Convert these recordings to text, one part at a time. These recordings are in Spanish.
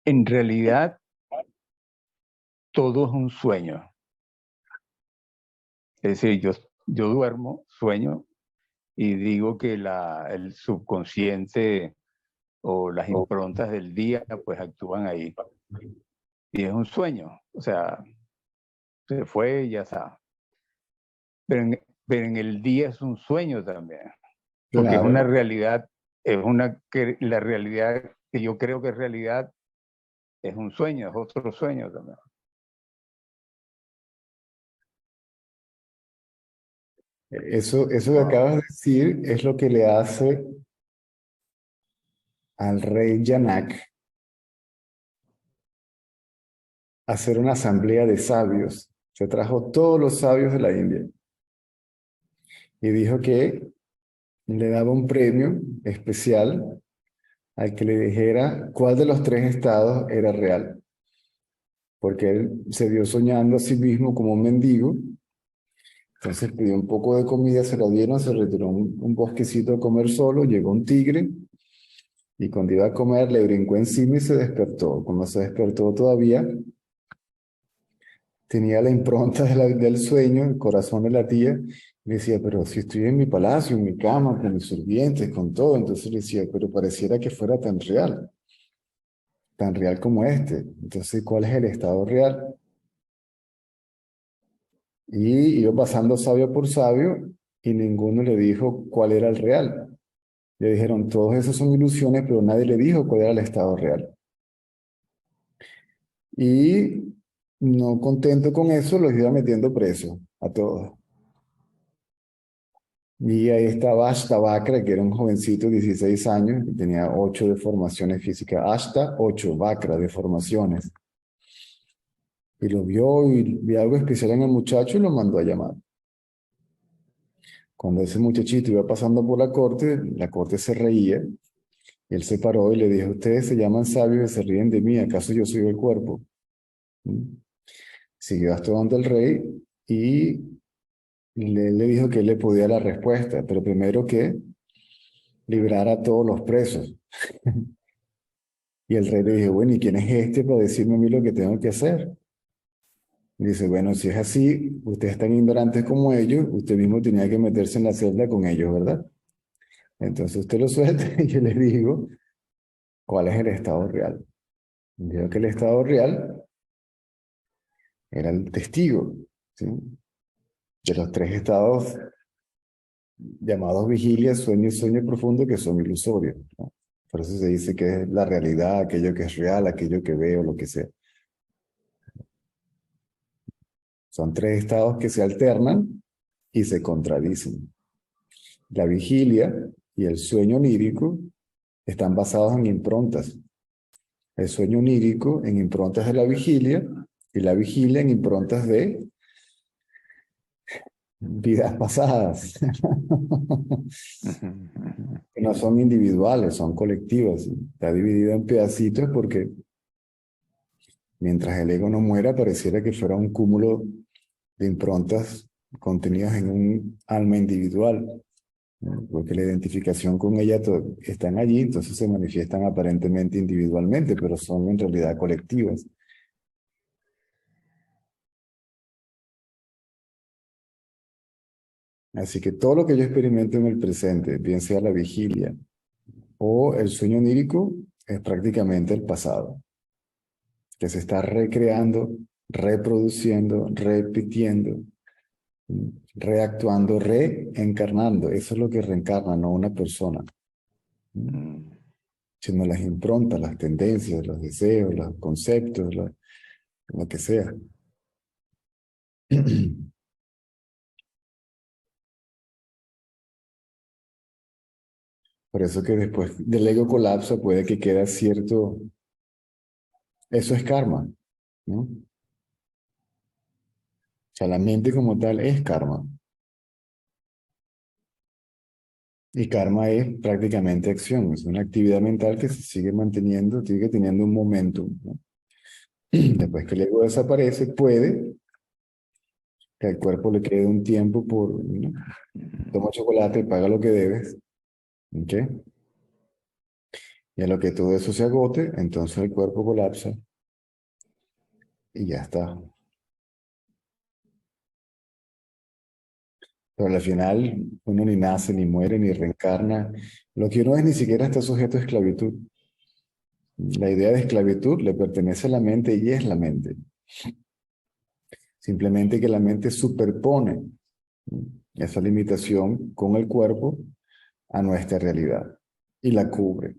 En realidad, todo es un sueño. Es decir, yo duermo, sueño, y digo que el subconsciente o las improntas del día pues actúan ahí. Y es un sueño, o sea, se fue y ya está. Pero en el día es un sueño también, porque es una Claro. realidad, la realidad que yo creo que es realidad es un sueño, es otro sueño también. Eso que acabas de decir es lo que le hace al rey Janak hacer una asamblea de sabios. Se trajo todos los sabios de la India y dijo que le daba un premio especial al que le dijera cuál de los tres estados era real, porque él se vio soñando a sí mismo como un mendigo. Entonces pidió un poco de comida, se lo dieron, se retiró a un bosquecito a comer solo, llegó un tigre y cuando iba a comer le brincó encima y se despertó. Cuando se despertó todavía tenía la impronta del sueño, el corazón le latía, y decía, pero si estoy en mi palacio, en mi cama, con mis sirvientes, con todo, entonces le decía, pero pareciera que fuera tan real como este. Entonces, ¿cuál es el estado real? Y iba pasando sabio por sabio y ninguno le dijo cuál era el real. Le dijeron, todos esos son ilusiones, pero nadie le dijo cuál era el estado real. Y no contento con eso, los iba metiendo presos a todos. Y ahí estaba Ashta Vakra, que era un jovencito de 16 años, que tenía 8 deformaciones físicas. Ashta, 8, Vakra, deformaciones. Y lo vio y vio algo especial en el muchacho y lo mandó a llamar. Cuando ese muchachito iba pasando por la corte se reía. Y él se paró y le dijo, ustedes se llaman sabios y se ríen de mí, ¿acaso yo soy el cuerpo? ¿Mm? Siguió hasta donde el rey y le dijo que él le podía la respuesta, pero primero que liberar a todos los presos. Y el rey le dijo, bueno, ¿y quién es este para decirme a mí lo que tengo que hacer? Y dice, bueno, si es así, ustedes están ignorantes como ellos, usted mismo tenía que meterse en la celda con ellos, ¿verdad? Entonces usted lo suelta y yo le digo, ¿cuál es el estado real? Digo que el estado real era el testigo, ¿sí? De los tres estados llamados vigilia, sueño y sueño profundo que son ilusorios, ¿no? Por eso se dice que es la realidad, aquello que es real, aquello que veo, lo que sea. Son tres estados que se alternan y se contradicen. La vigilia y el sueño onírico están basados en improntas. El sueño onírico en improntas de la vigilia y la vigilia en improntas de vidas pasadas. Que no son individuales, son colectivas. Está dividida en pedacitos porque mientras el ego no muera, pareciera que fuera un cúmulo de improntas contenidas en un alma individual, ¿no? Porque la identificación con ella están allí, entonces se manifiestan aparentemente individualmente, pero son en realidad colectivas. Así que todo lo que yo experimento en el presente, bien sea la vigilia o el sueño onírico, es prácticamente el pasado, que se está recreando, reproduciendo, repitiendo, reactuando, reencarnando. Eso es lo que reencarna, no una persona, sino las improntas, las tendencias, los deseos, los conceptos, lo que sea. Por eso que después del ego colapso puede que quede cierto, eso es karma, ¿no? O sea, la mente como tal es karma. Y karma es prácticamente acción, es una actividad mental que se sigue manteniendo, sigue teniendo un momentum, ¿no? Después que el ego desaparece, puede que al cuerpo le quede un tiempo por, ¿no? Toma chocolate y paga lo que debes, ¿ok? Y a lo que todo eso se agote, entonces el cuerpo colapsa y ya está. Pero al final uno ni nace, ni muere, ni reencarna. Lo que uno es ni siquiera está sujeto a esclavitud. La idea de esclavitud le pertenece a la mente y es la mente. Simplemente que la mente superpone esa limitación con el cuerpo a nuestra realidad y la cubre.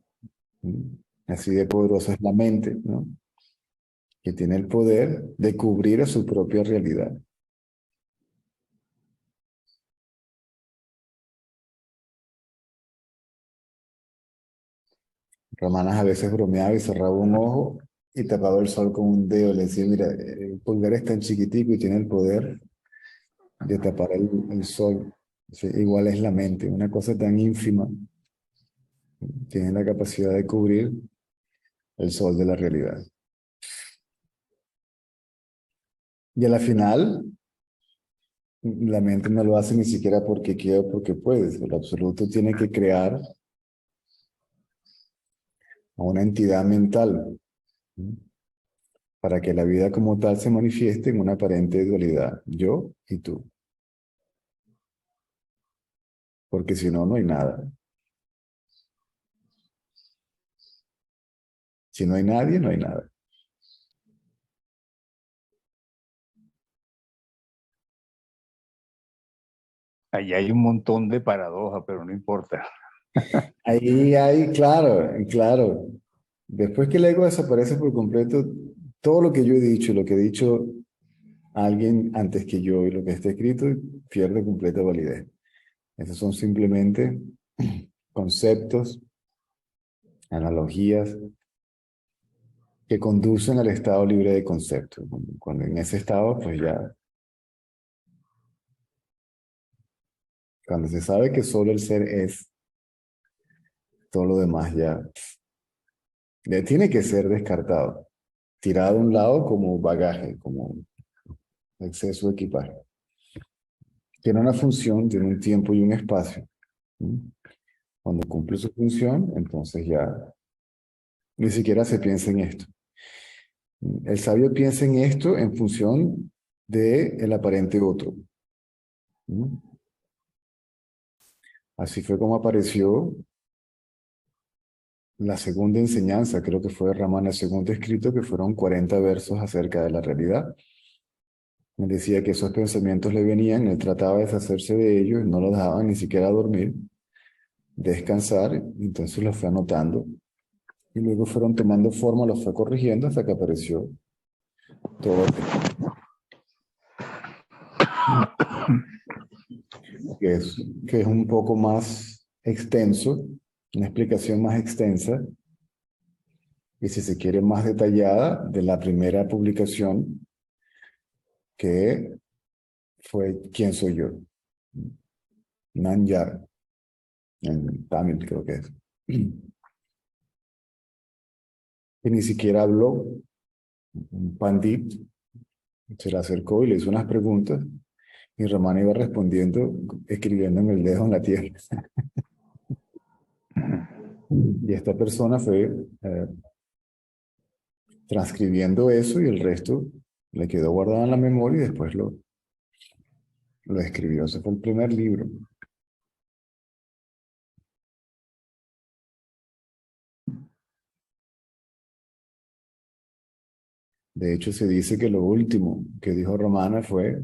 Así de poderosa es la mente, ¿no? Que tiene el poder de cubrir a su propia realidad. Romanas a veces bromeaba y cerraba un ojo y tapaba el sol con un dedo. Le decía, mira, el pulgar es tan chiquitico y tiene el poder de tapar el sol. Sí, igual es la mente, una cosa tan ínfima, tiene la capacidad de cubrir el sol de la realidad. Y a la final, la mente no lo hace ni siquiera porque quiere o porque puede. El absoluto tiene que crear a una entidad mental, ¿sí? Para que la vida como tal se manifieste en una aparente dualidad, yo y tú. Porque si no, no hay nada. Si no hay nadie, no hay nada. Ahí hay un montón de paradojas, pero no importa. Ahí hay, claro, claro. Después que el ego desaparece por completo, todo lo que yo he dicho, lo que he dicho alguien antes que yo y lo que está escrito, pierde completa validez. Esos son simplemente conceptos, analogías que conducen al estado libre de conceptos. Cuando en ese estado, pues ya, cuando se sabe que solo el ser es, todo lo demás ya tiene que ser descartado, tirado a un lado como bagaje, como exceso de equipaje. Tiene una función, tiene un tiempo y un espacio. Cuando cumple su función, entonces ya ni siquiera se piensa en esto. El sabio piensa en esto en función del aparente otro. Así fue como apareció la segunda enseñanza, creo que fue de Ramana, el segundo escrito, que fueron 40 versos acerca de la realidad. Me decía que esos pensamientos le venían, él trataba de deshacerse de ellos, no los dejaba ni siquiera dormir, descansar, entonces los fue anotando. Y luego fueron tomando forma, los fue corrigiendo hasta que apareció todo, que es, que es un poco más extenso, una explicación más extensa, y si se quiere más detallada, de la primera publicación, que fue ¿Quién soy yo? Nanyar, en Tamil creo que es. Que ni siquiera habló, un pandit se le acercó y le hizo unas preguntas, y Ramana iba respondiendo, escribiendo en el dedo en la tierra. Y esta persona fue transcribiendo eso y el resto le quedó guardado en la memoria y después lo escribió. Ese fue el primer libro. De hecho, se dice que lo último que dijo Romana fue,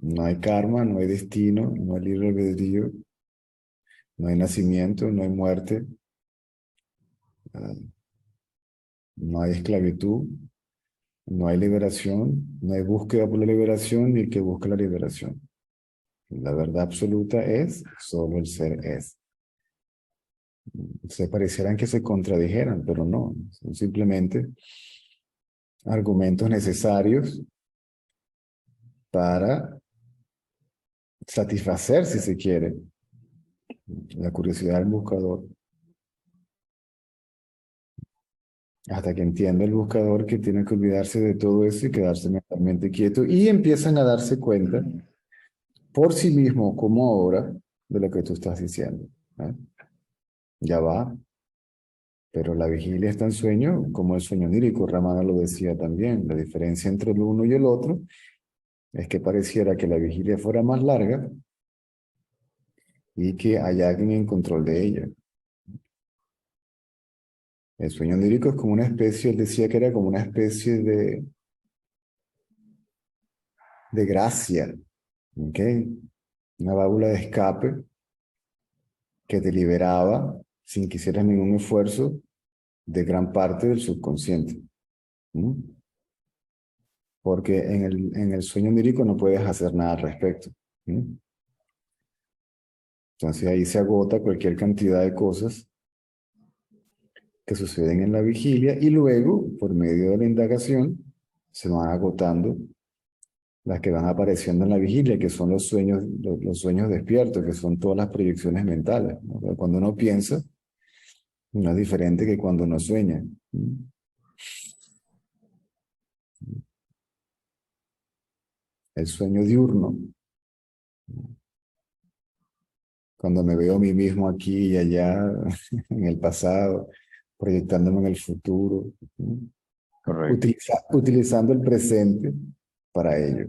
no hay karma, no hay destino, no hay libre albedrío, no hay nacimiento, no hay muerte, no hay esclavitud, no hay liberación, no hay búsqueda por la liberación ni el que busca la liberación. La verdad absoluta es, solo el ser es. Se parecieran que se contradijeran, pero no, son simplemente argumentos necesarios para satisfacer, si se quiere, la curiosidad del buscador, hasta que entienda el buscador que tiene que olvidarse de todo eso y quedarse mentalmente quieto y empiezan a darse cuenta por sí mismo, como ahora, de lo que tú estás diciendo, ¿eh? Ya va, Pero la vigilia está en sueño, como el sueño onírico, Ramana lo decía también. La diferencia entre el uno y el otro es que pareciera que la vigilia fuera más larga y que hay alguien en control de ella. El sueño onírico es como una especie, él decía que era como una especie de gracia, ¿ok? Una válvula de escape que te liberaba sin que hicieras ningún esfuerzo de gran parte del subconsciente. ¿Mm? Porque en el sueño onírico no puedes hacer nada al respecto. ¿Mm? Entonces ahí se agota cualquier cantidad de cosas que suceden en la vigilia y luego, por medio de la indagación, se van agotando las que van apareciendo en la vigilia, que son los sueños despiertos, que son todas las proyecciones mentales, ¿no? Cuando uno piensa, no es diferente que cuando uno sueña. El sueño diurno, cuando me veo a mí mismo aquí y allá, en el pasado, proyectándome en el futuro, Correcto. utilizando el presente para ello.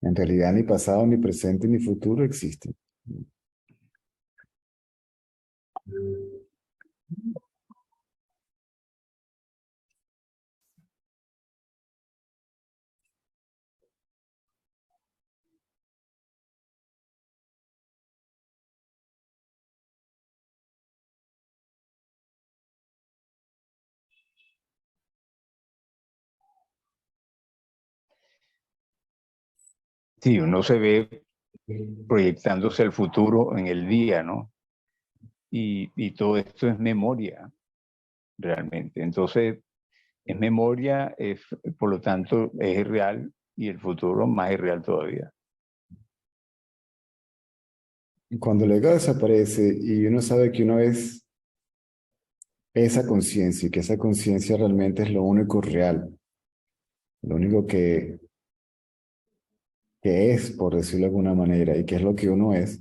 En realidad ni pasado, ni presente, ni futuro existen. Sí, uno se ve proyectándose el futuro en el día, ¿no? Y todo esto es memoria, realmente. Entonces, es memoria, por lo tanto, es irreal y el futuro más irreal todavía. Cuando el ego desaparece y uno sabe que uno es esa conciencia y que esa conciencia realmente es lo único real, lo único que es, por decirlo de alguna manera, y que es lo que uno es,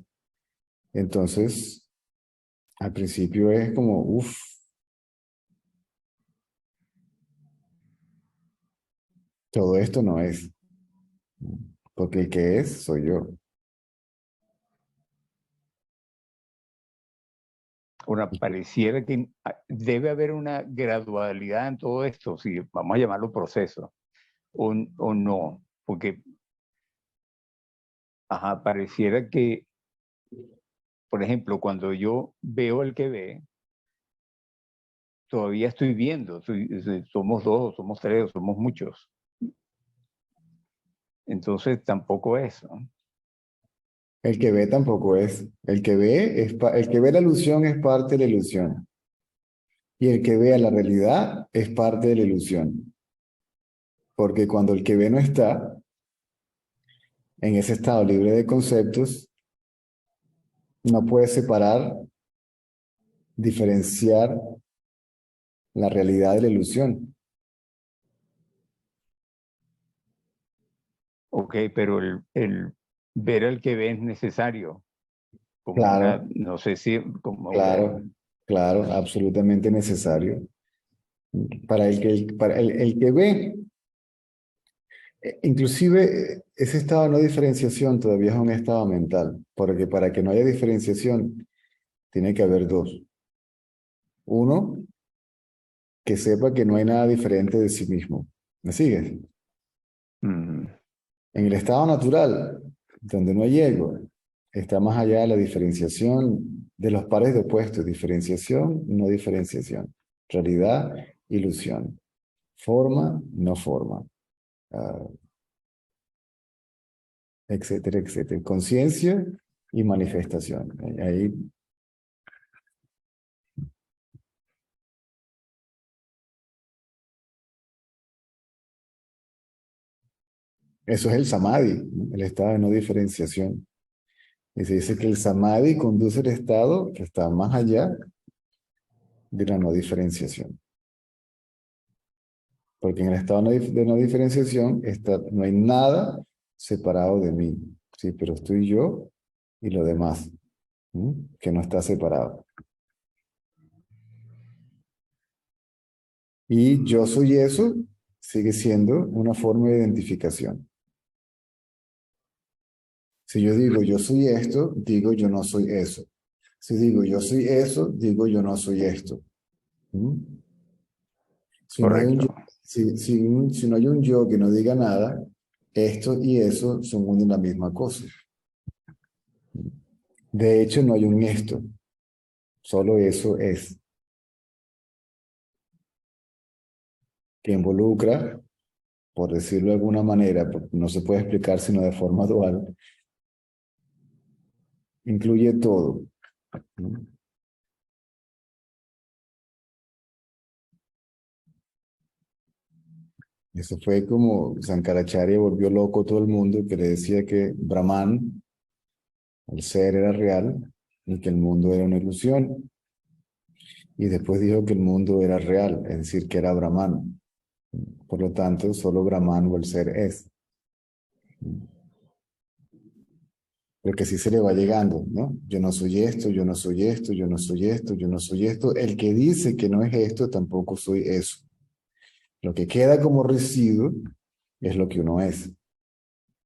entonces al principio es como, uff, todo esto no es, porque el que es soy yo. Ahora, pareciera que debe haber una gradualidad en todo esto, si vamos a llamarlo proceso, o no, porque pareciera que, por ejemplo, cuando yo veo el que ve, todavía estoy viendo, somos dos, somos tres, somos muchos. Entonces tampoco es, ¿no? El que ve tampoco es. El que ve el que ve la ilusión es parte de la ilusión. Y el que ve a la realidad es parte de la ilusión. Porque cuando el que ve no está en ese estado libre de conceptos, no puede separar, diferenciar la realidad de la ilusión. Ok, pero el ver al que ve es necesario, como una, Claro, no sé si, como, claro, claro, absolutamente necesario. Para el que ve, inclusive ese estado de no diferenciación todavía es un estado mental, porque para que no haya diferenciación tiene que haber dos. Uno, que sepa que no hay nada diferente de sí mismo. ¿Me sigues? mm, En el estado natural, donde no hay ego, está más allá de la diferenciación de los pares de opuestos, diferenciación, no diferenciación, realidad, ilusión, forma, no forma, ah, etcétera, etcétera. Conciencia y manifestación. Ahí, eso es el samadhi, ¿no? El estado de no diferenciación. Y se dice que el samadhi conduce al estado que está más allá de la no diferenciación. Porque en el estado de no diferenciación no hay nada separado de mí, ¿sí? Pero estoy yo y lo demás. que no está separado. Y yo soy eso sigue siendo una forma de identificación. Si yo digo yo soy esto, digo yo no soy eso. Si digo yo soy eso, digo yo no soy esto. ¿Mm? Si no hay un yo, Correcto. si no hay un yo que no diga nada, esto y eso son una y la misma cosa. De hecho, no hay un esto, solo eso es, que involucra, por decirlo de alguna manera, porque no se puede explicar sino de forma dual, incluye todo. ¿No? Eso fue como Sankaracharya volvió loco a todo el mundo que le decía que Brahman, el ser, era real y que el mundo era una ilusión. Y después dijo que el mundo era real, es decir, que era Brahman. Por lo tanto, solo Brahman o el ser es. Porque si se le va llegando, ¿no? Yo no soy esto, yo no soy esto, yo no soy esto, yo no soy esto. El que dice que no es esto, tampoco soy eso. Lo que queda como residuo es lo que uno es.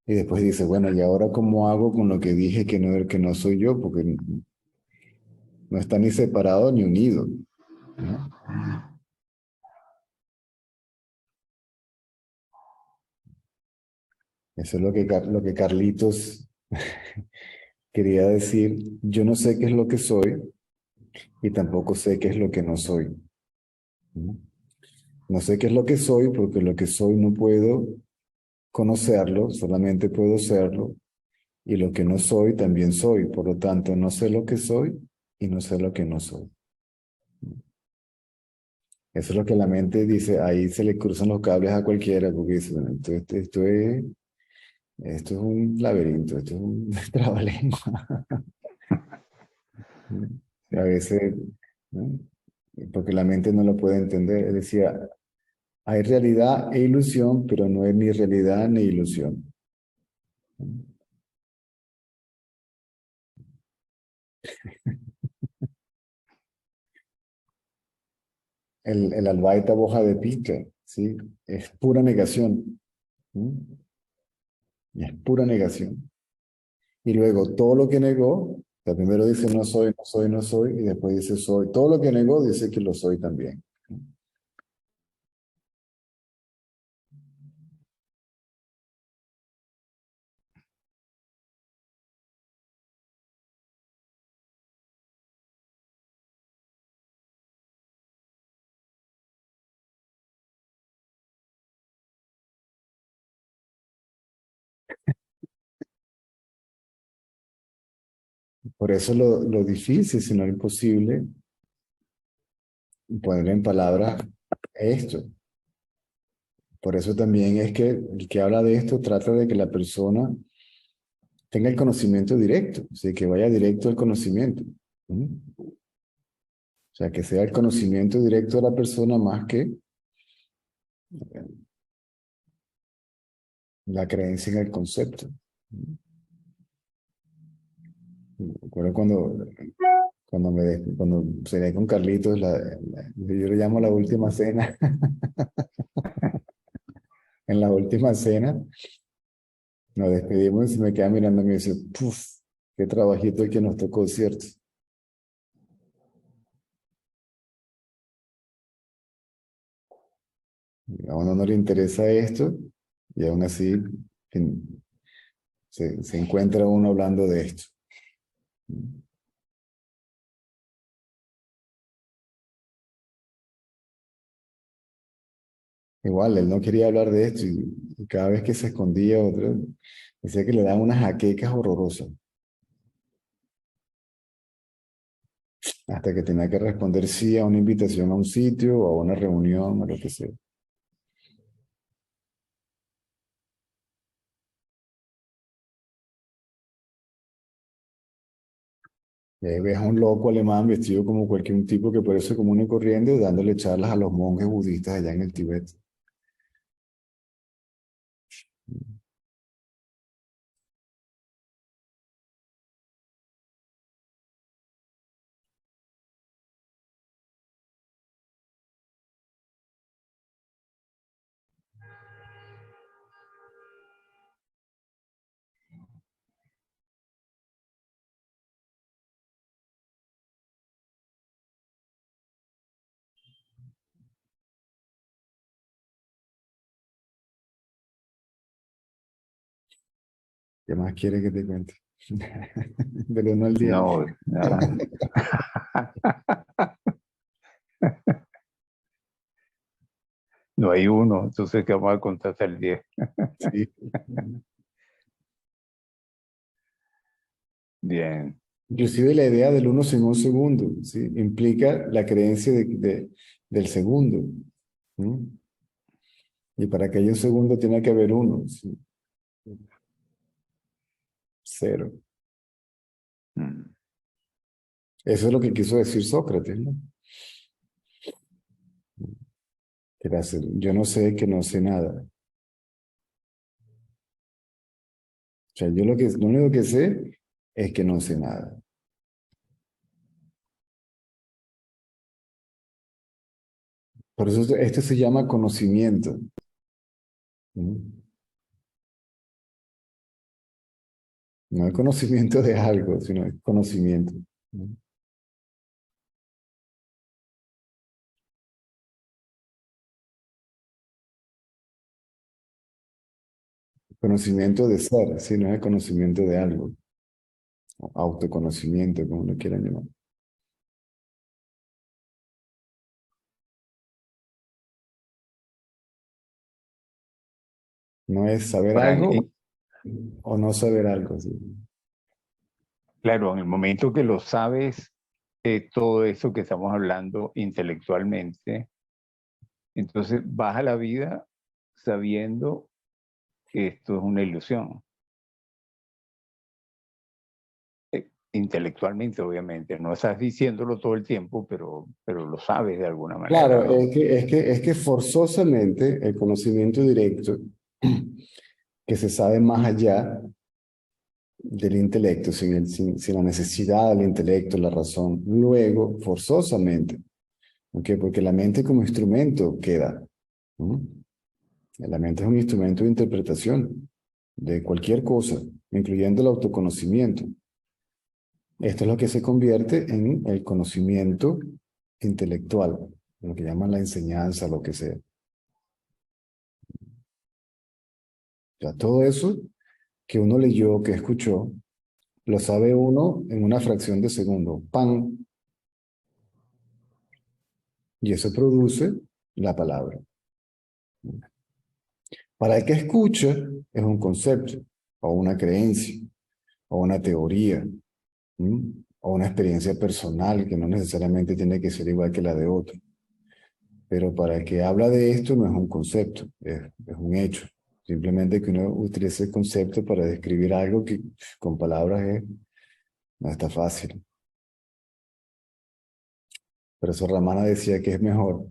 Y después dice, bueno, ¿y ahora cómo hago con lo que dije que no soy yo? Porque no está ni separado ni unido, ¿no? Eso es lo que Carlitos quería decir. Yo no sé qué es lo que soy y tampoco sé qué es lo que no soy. ¿No? No sé qué es lo que soy porque lo que soy no puedo conocerlo, solamente puedo serlo. Y lo que no soy también soy. Por lo tanto, no sé lo que soy y no sé lo que no soy. Eso es lo que la mente dice, ahí se le cruzan los cables a cualquiera, porque dice, bueno, esto es un laberinto, esto es un trabalengua. A veces, ¿no? Porque la mente no lo puede entender. Él decía, hay realidad e ilusión, pero no es ni realidad ni ilusión. El Advaita Boja de Pica, ¿sí? Es pura negación. ¿Sí? Es pura negación. Y luego todo lo que negó, o sea, primero dice no soy, no soy, no soy, y después dice soy. Todo lo que negó dice que lo soy también. Por eso lo difícil, si no imposible, poner en palabras esto. Por eso también es que el que habla de esto trata de que la persona tenga el conocimiento directo, o sea, que vaya directo al conocimiento. ¿Mm? O sea, que sea el conocimiento directo de la persona más que la creencia en el concepto. ¿Mm? Recuerdo cuando cené con Carlitos, yo le llamo la última cena, en la última cena nos despedimos y me queda mirando y me dice, puf, qué trabajito el que nos tocó, ¿cierto? A uno no le interesa esto y aún así en- se encuentra uno hablando de esto. Igual, él no quería hablar de esto y cada vez que se escondía otro, decía que le daban unas jaquecas horrorosas, hasta que tenía que responder sí a una invitación a un sitio o a una reunión o lo que sea. Y ahí ves a un loco alemán vestido como cualquier un tipo que parece común y corriente, dándole charlas a los monjes budistas allá en el Tíbet. ¿Qué más quiere que te cuente? Del 1 al 10. No, no hay uno, entonces que vamos a contar hasta el 10. Sí. Bien. Inclusive la idea del uno sin un segundo, ¿sí? Implica la creencia del segundo. ¿Mm? Y para que haya un segundo tiene que haber uno, ¿sí? Cero. Mm. Eso es lo que quiso decir Sócrates, ¿no? Era hacer, yo no sé que no sé nada. O sea, yo lo único que sé es que no sé nada. Por eso esto se llama conocimiento. ¿Mm? No es conocimiento de algo, sino es conocimiento. ¿Mm? Conocimiento de ser, sí, no es conocimiento de algo. Autoconocimiento, como lo quieran llamar. No es saber Ahora, algo o no saber algo. ¿Sí? claro, en el momento que lo sabes, todo eso que estamos hablando intelectualmente, entonces vas a la vida sabiendo que esto es una ilusión. Intelectualmente, obviamente, no estás diciéndolo todo el tiempo, pero lo sabes de alguna manera, Claro, ¿no? es que forzosamente el conocimiento directo, que se sabe más allá del intelecto, sin la necesidad del intelecto, la razón, luego, forzosamente, ¿ok? Porque la mente como instrumento queda. ¿No? La mente es un instrumento de interpretación de cualquier cosa, incluyendo el autoconocimiento. Esto es lo que se convierte en el conocimiento intelectual, lo que llaman la enseñanza, lo que sea. Ya todo eso que uno leyó, que escuchó, lo sabe uno en una fracción de segundo. ¡Pam! Y eso produce la palabra. Para el que escucha es un concepto, o una creencia, o una teoría, ¿m? O una experiencia personal que no necesariamente tiene que ser igual que la de otro. Pero para el que habla de esto no es un concepto, es un hecho. Simplemente que uno utilice el concepto para describir algo que con palabras no está fácil. Por eso Ramana decía que es mejor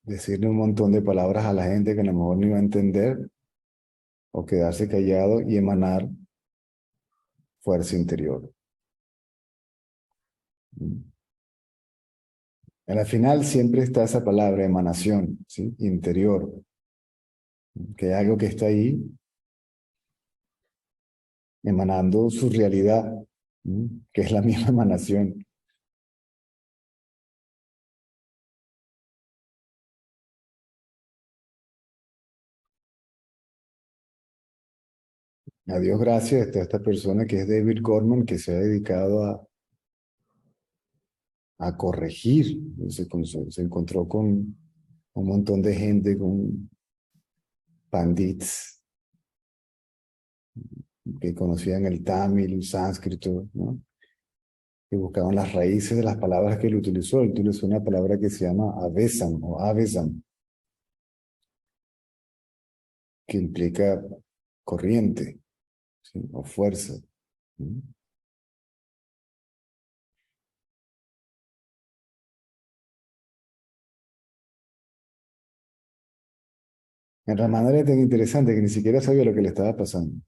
decirle un montón de palabras a la gente que a lo mejor no iba a entender o quedarse callado y emanar fuerza interior. En la final siempre está esa palabra, emanación, ¿sí? Interior, que hay algo que está ahí emanando su realidad, ¿sí? Que es la misma emanación. A Dios gracias está esta persona que es David Gorman, que se ha dedicado a corregir. Se encontró con un montón de gente, con pandits que conocían el tamil, el sánscrito, ¿no? Que buscaban las raíces de las palabras que él utilizó. Él utilizó una palabra que se llama avesam o avesam, que implica corriente, ¿sí? O fuerza. ¿Sí? En Ramana era tan interesante que ni siquiera sabía lo que le estaba pasando.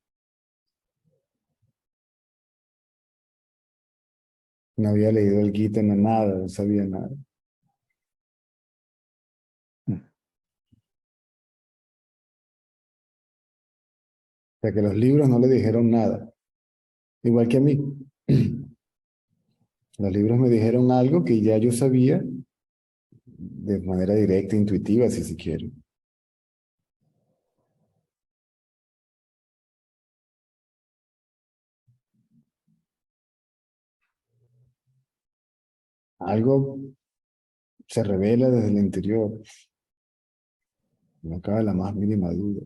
No había leído el Gita, no nada, no sabía nada. Mm. O sea que los libros no le dijeron nada, igual que a mí. Los libros me dijeron algo que ya yo sabía de manera directa, intuitiva, si se quiere. algo se revela desde el interior. No cabe la más mínima duda.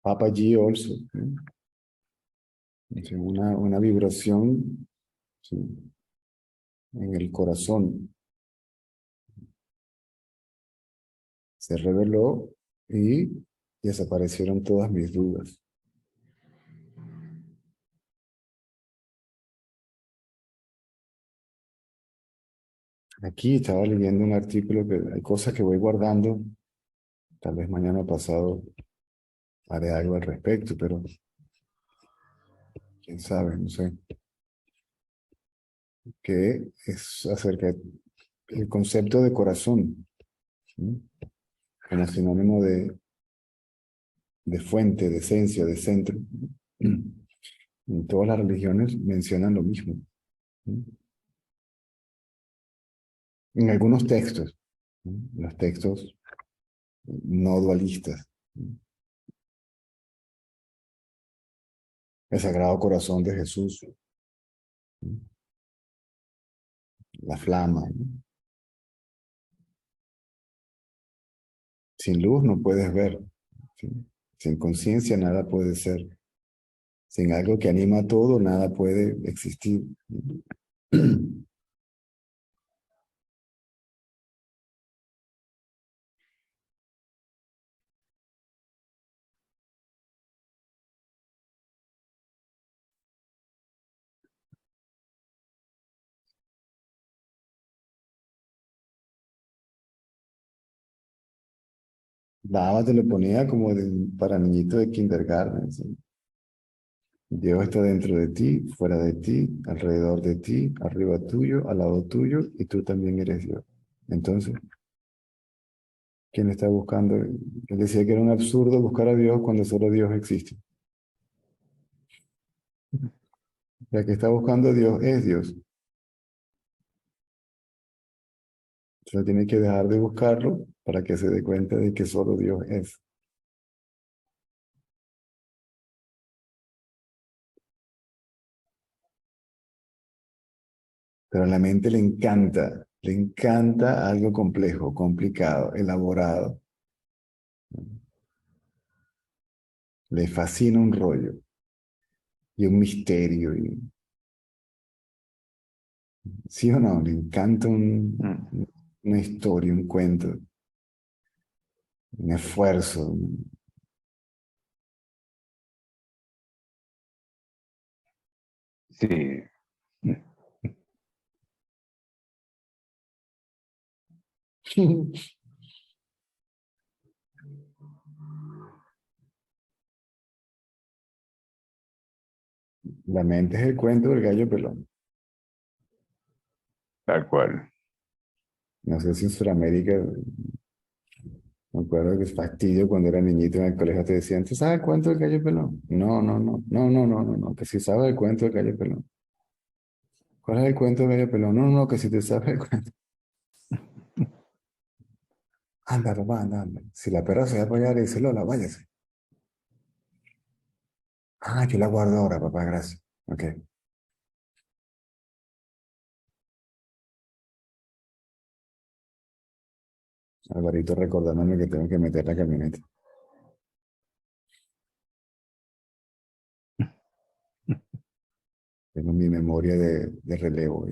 Papa G also. Es una vibración, sí, en el corazón. Se reveló y desaparecieron todas mis dudas. Aquí estaba leyendo un artículo que hay cosas que voy guardando. Tal vez mañana o pasado haré algo al respecto, pero quién sabe, no sé. Que es acerca del concepto de corazón, ¿sí? Como sinónimo de fuente, de esencia, de centro. En todas las religiones mencionan lo mismo, ¿sí? En algunos textos, ¿sí? Los textos no dualistas. ¿Sí? El Sagrado Corazón de Jesús, ¿sí? La flama, ¿no? Sin luz no puedes ver, ¿sí? Sin conciencia nada puede ser. Sin algo que anima todo, nada puede existir. Baba te lo ponía como para niñito de kindergarten, ¿sí? Dios está dentro de ti, fuera de ti, alrededor de ti, arriba tuyo, al lado tuyo, y tú también eres Dios. Entonces, ¿quién está buscando? Él decía que era un absurdo buscar a Dios cuando solo Dios existe. La que está buscando a Dios es Dios. Solo tiene que dejar de buscarlo para que se dé cuenta de que solo Dios es. Pero a la mente le encanta algo complejo, complicado, elaborado. Le fascina un rollo y un misterio. ¿Sí o no? Le encanta una historia, un cuento, un esfuerzo. Sí. La mente es el cuento del gallo pelón. Tal cual. No sé si en Sudamérica, me acuerdo que es fastidio cuando era niñito en el colegio te decían, ¿tú sabes el cuento del gallo pelón? No, no, no, no, no, no, no, no, que si sabes el cuento del gallo pelón. ¿Cuál es el cuento del gallo pelón? No, no, que si te sabes el cuento. Anda, papá, anda, anda. Si la perra se va a apoyar y dice, Lola, váyase. Ah, yo la guardo ahora, papá, gracias. Ok. Alvarito recordándome que tengo que meter la camioneta. Tengo mi memoria de relevo.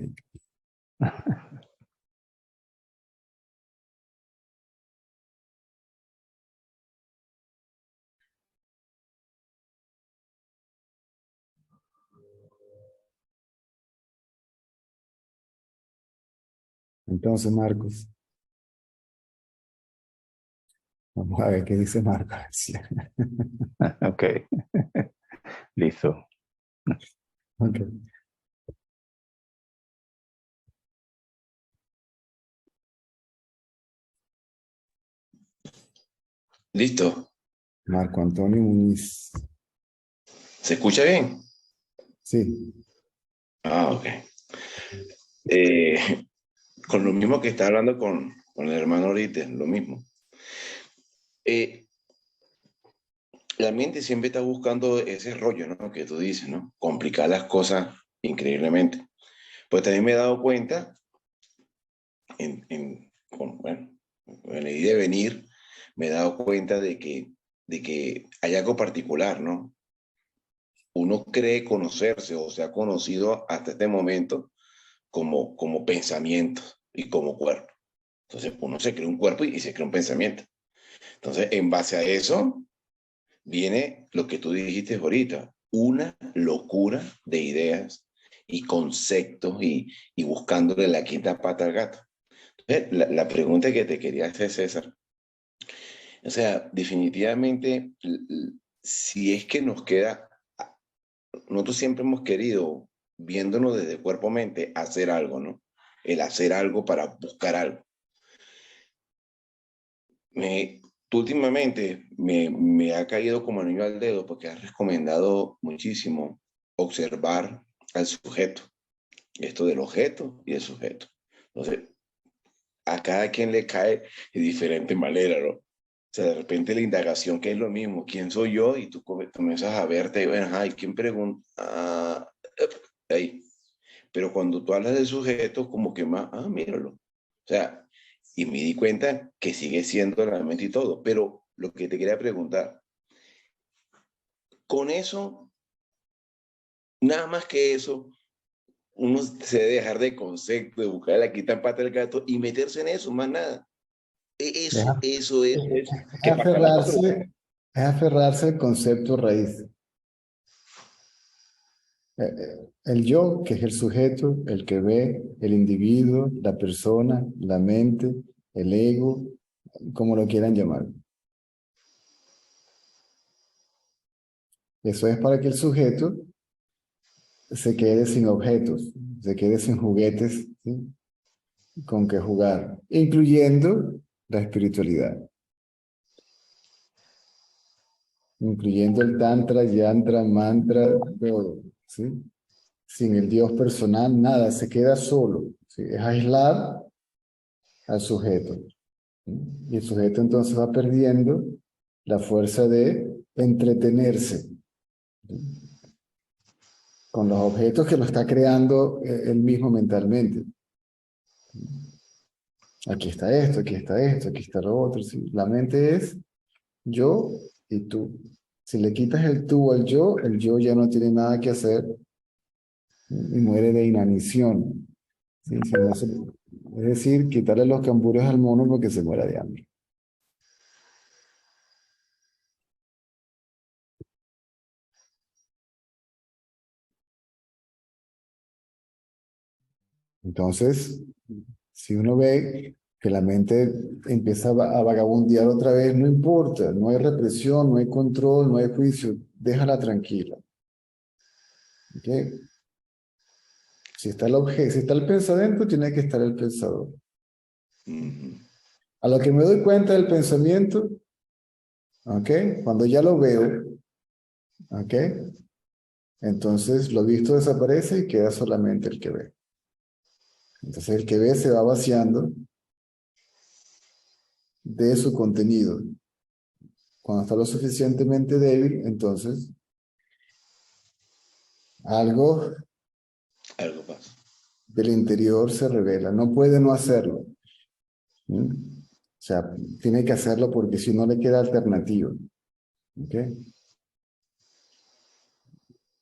Entonces, Marcos, vamos a ver qué dice Marcos. Ok. Listo. Ok. Listo. Marco Antonio Muniz. ¿Se escucha bien? Sí. Ah, ok. Eh, con lo mismo que está hablando con el hermano ahorita, lo mismo. Eh, la mente siempre está buscando ese rollo, ¿no? Que tú dices, ¿no? Complicar las cosas increíblemente. Pues también me he dado cuenta, bueno, en el ir de venir, me he dado cuenta de que hay algo particular, ¿no? Uno cree conocerse o se ha conocido hasta este momento como pensamiento y como cuerpo. Entonces uno se crea un cuerpo y se crea un pensamiento. Entonces, en base a eso, viene lo que tú dijiste ahorita, una locura de ideas y conceptos y buscándole la quinta pata al gato. Entonces, la pregunta que te quería hacer, César, o sea, definitivamente, si es que nos queda, nosotros siempre hemos querido, viéndonos desde cuerpo-mente, hacer algo, ¿no? El hacer algo para buscar algo. Tú últimamente me ha caído como anillo al dedo porque has recomendado muchísimo observar al sujeto, esto del objeto y el sujeto. Entonces, a cada quien le cae de diferente manera, ¿no? O sea, de repente la indagación que es lo mismo, ¿quién soy yo? Y tú comienzas a verte y ven, ay, ¿quién pregunta? Ahí. Pero cuando tú hablas del sujeto, como que más, míralo. O sea, y me di cuenta que sigue siendo realmente y todo. Pero lo que te quería preguntar, con eso, nada más que eso, uno se debe dejar de concepto, de buscar la quita pata del gato y meterse en eso, más nada. Es, Eso es es que para acá la cosa. es aferrarse al concepto raíz. El yo, que es el sujeto, el que ve, el individuo, la persona, la mente, el ego, como lo quieran llamar. Eso es para que el sujeto se quede sin objetos, se quede sin juguetes, ¿sí? Con que jugar, incluyendo la espiritualidad, incluyendo el tantra, yantra, mantra, todo, ¿sí? Sin el Dios personal, nada, se queda solo, ¿sí? Es aislar al sujeto, ¿sí? Y el sujeto entonces va perdiendo la fuerza de entretenerse, ¿sí? Con los objetos que lo está creando él mismo mentalmente. Aquí está esto, aquí está esto, aquí está lo otro. ¿Sí? La mente es yo y tú. Si le quitas el tú al yo, el yo ya no tiene nada que hacer y muere de inanición. ¿Sí? Es decir, quitarle los cambures al mono porque se muera de hambre. Entonces, si uno ve que la mente empieza a vagabundear otra vez, no importa, no hay represión, no hay control, no hay juicio, déjala tranquila. ¿Okay? Si está el objeto, si está el pensamiento, tiene que estar el pensador. A lo que me doy cuenta del pensamiento, ¿ok? Cuando ya lo veo, ¿ok? Entonces lo visto desaparece y queda solamente el que ve. Entonces el que ve se va vaciando de su contenido. Cuando está lo suficientemente débil, entonces algo Algo pasa. del interior se revela. No puede no hacerlo. ¿Mm? O sea, tiene que hacerlo porque si no le queda alternativa. ¿Ok?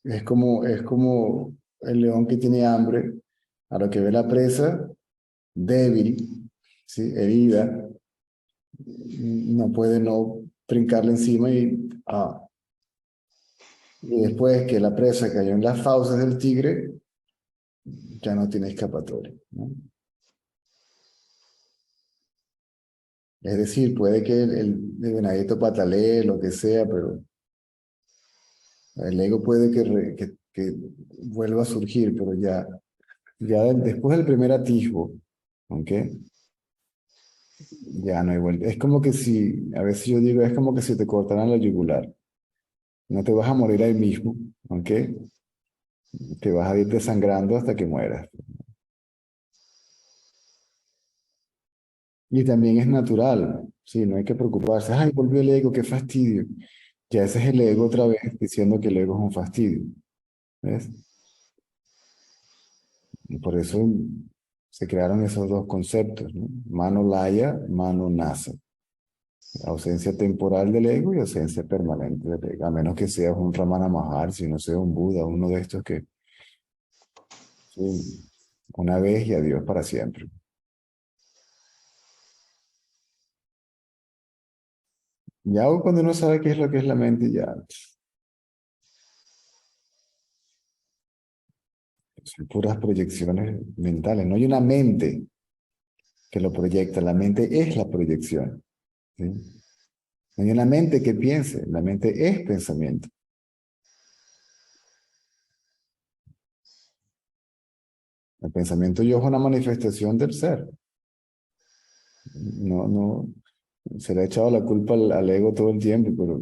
Es como el león que tiene hambre, a lo que ve la presa débil, ¿sí? Herida, no puede no brincarle encima y después que la presa cayó en las fauces del tigre, ya no tiene escapatoria, ¿no? Es decir, puede que el venadito patalee, lo que sea, pero el ego puede que vuelva a surgir, pero ya después del primer atisbo, ¿ok? Ya no hay vuelta. Es como que si, a veces yo digo, es como que si te cortaran la yugular. No te vas a morir ahí mismo, ¿ok? Te vas a ir desangrando hasta que mueras. Y también es natural, sí, no hay que preocuparse. Ay, volvió el ego, qué fastidio. Ya ese es el ego otra vez diciendo que el ego es un fastidio. ¿Ves? Y por eso se crearon esos dos conceptos, ¿no? Mano laya, mano nasa. Ausencia temporal del ego y ausencia permanente del ego. A menos que seas un Ramana Maharshi, no sea un Buda, uno de estos que sí, una vez y adiós para siempre. Ya cuando uno sabe qué es lo que es la mente, ya son puras proyecciones mentales. No hay una mente que lo proyecta, la mente es la proyección. ¿Sí? No hay una mente que piense, la mente es pensamiento. El pensamiento yo es una manifestación del ser. No, no, se le ha echado la culpa al ego todo el tiempo, pero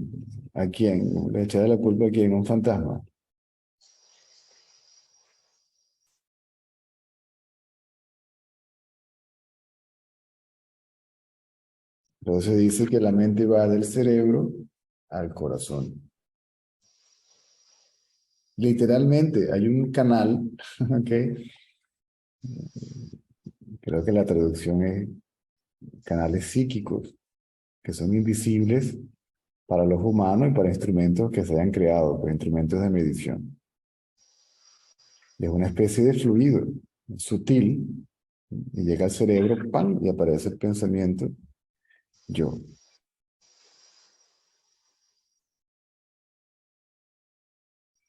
¿a quién? ¿Le echado la culpa a quién? ¿Un fantasma? Entonces dice que la mente va del cerebro al corazón. Literalmente, hay un canal, ¿ok? Creo que la traducción es canales psíquicos, que son invisibles para los humanos y para instrumentos que se hayan creado, para instrumentos de medición. Y es una especie de fluido sutil y llega al cerebro, ¡pam! Y aparece el pensamiento yo.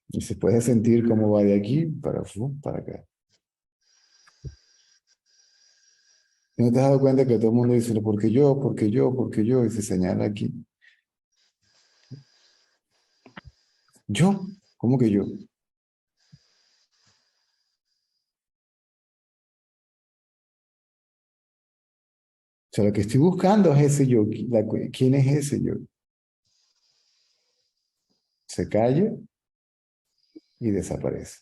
Y se puede sentir cómo va de aquí para acá. ¿Y no te has dado cuenta que todo el mundo dice, porque yo, porque yo, porque yo? Y se señala aquí. ¿Yo? ¿Cómo que yo? O sea, lo que estoy buscando es ese yo. ¿Quién es ese yo? Se calla y desaparece.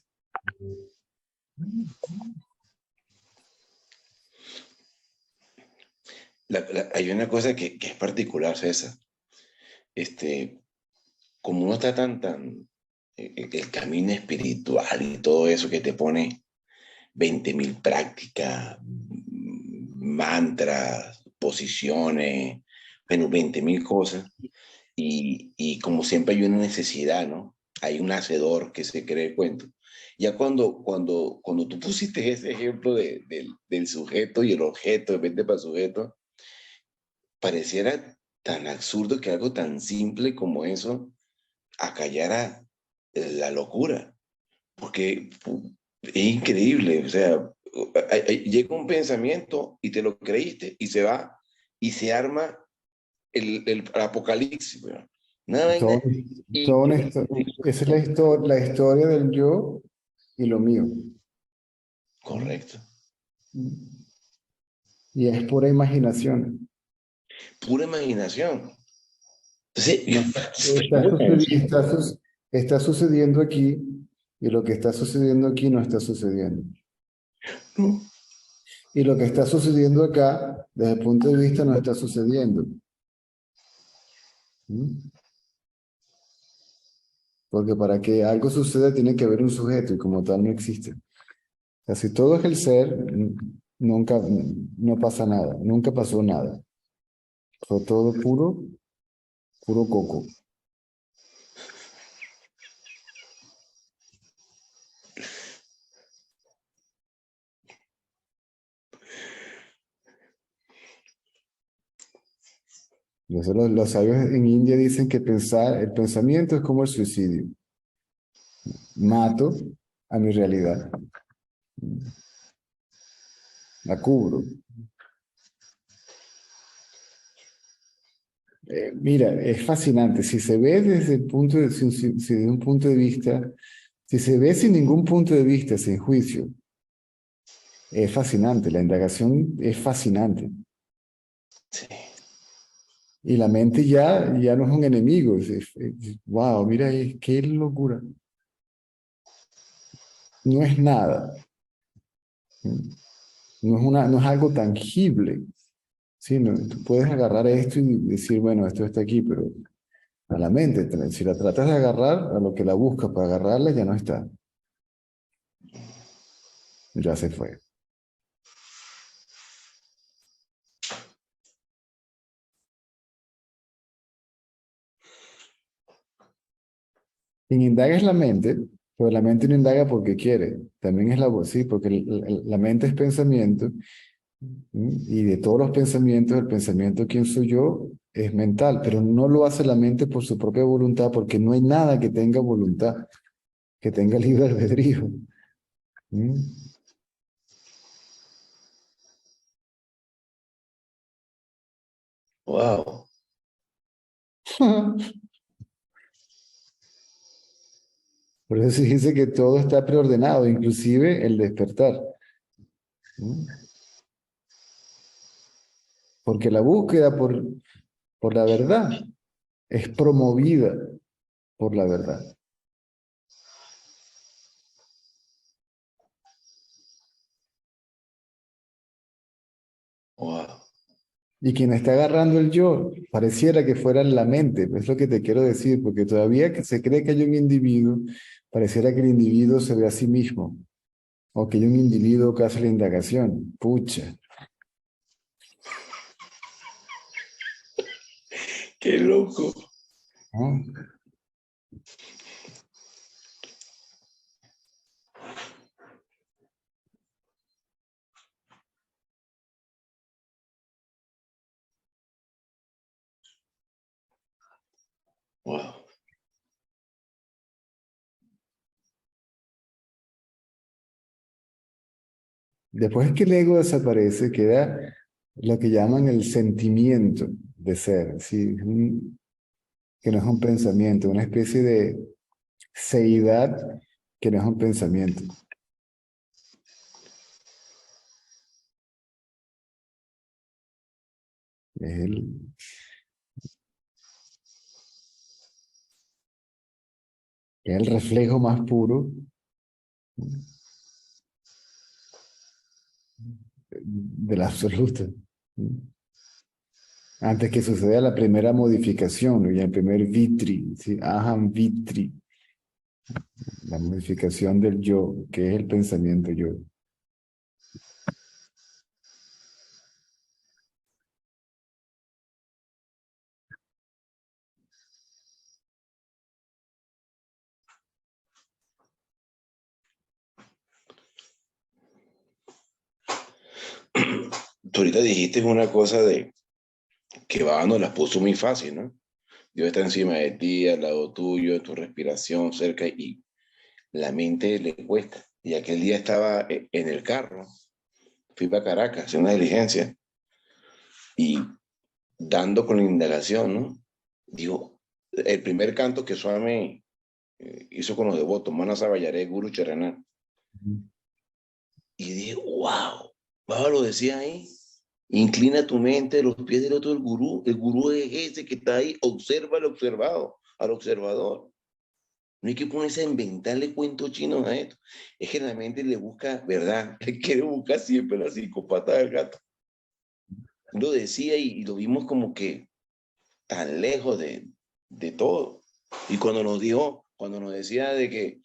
Hay una cosa que es particular, César. Como uno está el camino espiritual y todo eso que te pone 20.000 prácticas, mantras, posiciones, bueno, 20.000 cosas. Y como siempre hay una necesidad, ¿no? Hay un hacedor que se cree el cuento. Ya cuando tú pusiste ese ejemplo del sujeto y el objeto, en vez de para el sujeto, pareciera tan absurdo que algo tan simple como eso acallara la locura, porque es increíble, o sea, llega un pensamiento y te lo creíste y se va y se arma el apocalipsis, ¿verdad? Nada, Todo, esa es la historia del yo y lo mío. correcto, Y es pura imaginación. pura imaginación. Entonces, No, está sucediendo aquí y lo que está sucediendo aquí no está sucediendo. no, Y lo que está sucediendo acá, desde el punto de vista, no está sucediendo. ¿Mm? Porque para que algo suceda tiene que haber un sujeto y como tal no existe. O sea, si todo es el ser, nunca, no pasa nada, nunca pasó nada. Fue todo puro, puro coco. Los sabios en India dicen que el pensamiento es como el suicidio. Mato a mi realidad, la cubro. Mira, es fascinante. Si se ve desde el punto de, si de un punto de vista, si se ve sin ningún punto de vista, sin juicio, es fascinante. La indagación es fascinante. sí, Y la mente ya no es un enemigo. Wow, mira, qué locura. No es nada. No es algo tangible. Sí, no, tú puedes agarrar esto y decir, bueno, esto está aquí, pero a la mente, si la tratas de agarrar, a lo que la buscas para agarrarla ya no está, ya se fue. Quien indaga es la mente, pero la mente no indaga porque quiere, también es la voz, sí, porque la mente es pensamiento, y de todos los pensamientos, el pensamiento quién soy yo es mental, pero no lo hace la mente por su propia voluntad, porque no hay nada que tenga voluntad, que tenga libre albedrío. ¿Mm? Wow. Por eso se dice que todo está preordenado, inclusive el despertar. ¿Mm? Porque la búsqueda por la verdad es promovida por la verdad. Wow. Y quien está agarrando el yo, pareciera que fuera la mente, es lo que te quiero decir, porque todavía que se cree que hay un individuo, pareciera que el individuo se ve a sí mismo, o que hay un individuo que hace la indagación. Pucha, Qué loco. ¿no? Wow. Después que el ego desaparece, queda lo que llaman el sentimiento de ser, ¿sí? Que no es un pensamiento, una especie de seidad que no es un pensamiento. Es el reflejo más puro del absoluto. Antes que suceda la primera modificación, y el primer vitri, ¿sí? Aham vitri, la modificación del yo, que es el pensamiento yo. Tú ahorita dijiste una cosa de que Baba nos las puso muy fácil, ¿no? Dios está encima de ti, al lado tuyo, tu respiración cerca y la mente le cuesta. Y aquel día estaba en el carro, fui para Caracas, hacer una diligencia y dando con la indagación, ¿no? Digo, el primer canto que Swami hizo con los devotos, Mana Sabayaré, Guru Charanán. Y dije, wow, Baba lo decía ahí. Inclina tu mente a los pies del otro, el gurú. El gurú es ese que está ahí. Observa al observado, al observador. No hay que ponerse a inventarle cuentos chinos a esto. Es que la mente le busca, ¿verdad? Le quiere buscar siempre la psicopata del gato. Lo decía y lo vimos como que tan lejos de todo. Y cuando nos dijo, cuando nos decía de que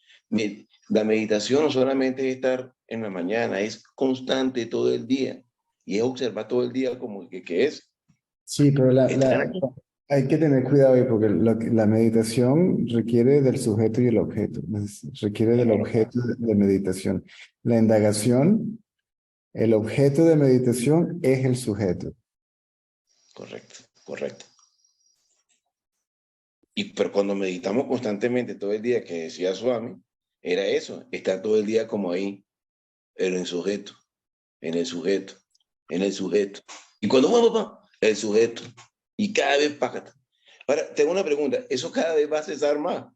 la meditación no solamente es estar en la mañana, es constante todo el día. Y es observar todo el día como que es. Sí, pero Estar aquí. hay que tener cuidado ahí porque la meditación requiere del sujeto y el objeto, requiere del objeto de meditación. La indagación, el objeto de meditación es el sujeto. Correcto, correcto. Pero cuando meditamos constantemente todo el día, que decía Swami, era eso, estar todo el día como ahí, pero en sujeto, en el sujeto, en el sujeto. Y cuando el sujeto. Y cada vez págata. Ahora, tengo una pregunta, ¿eso cada vez va a cesar más? O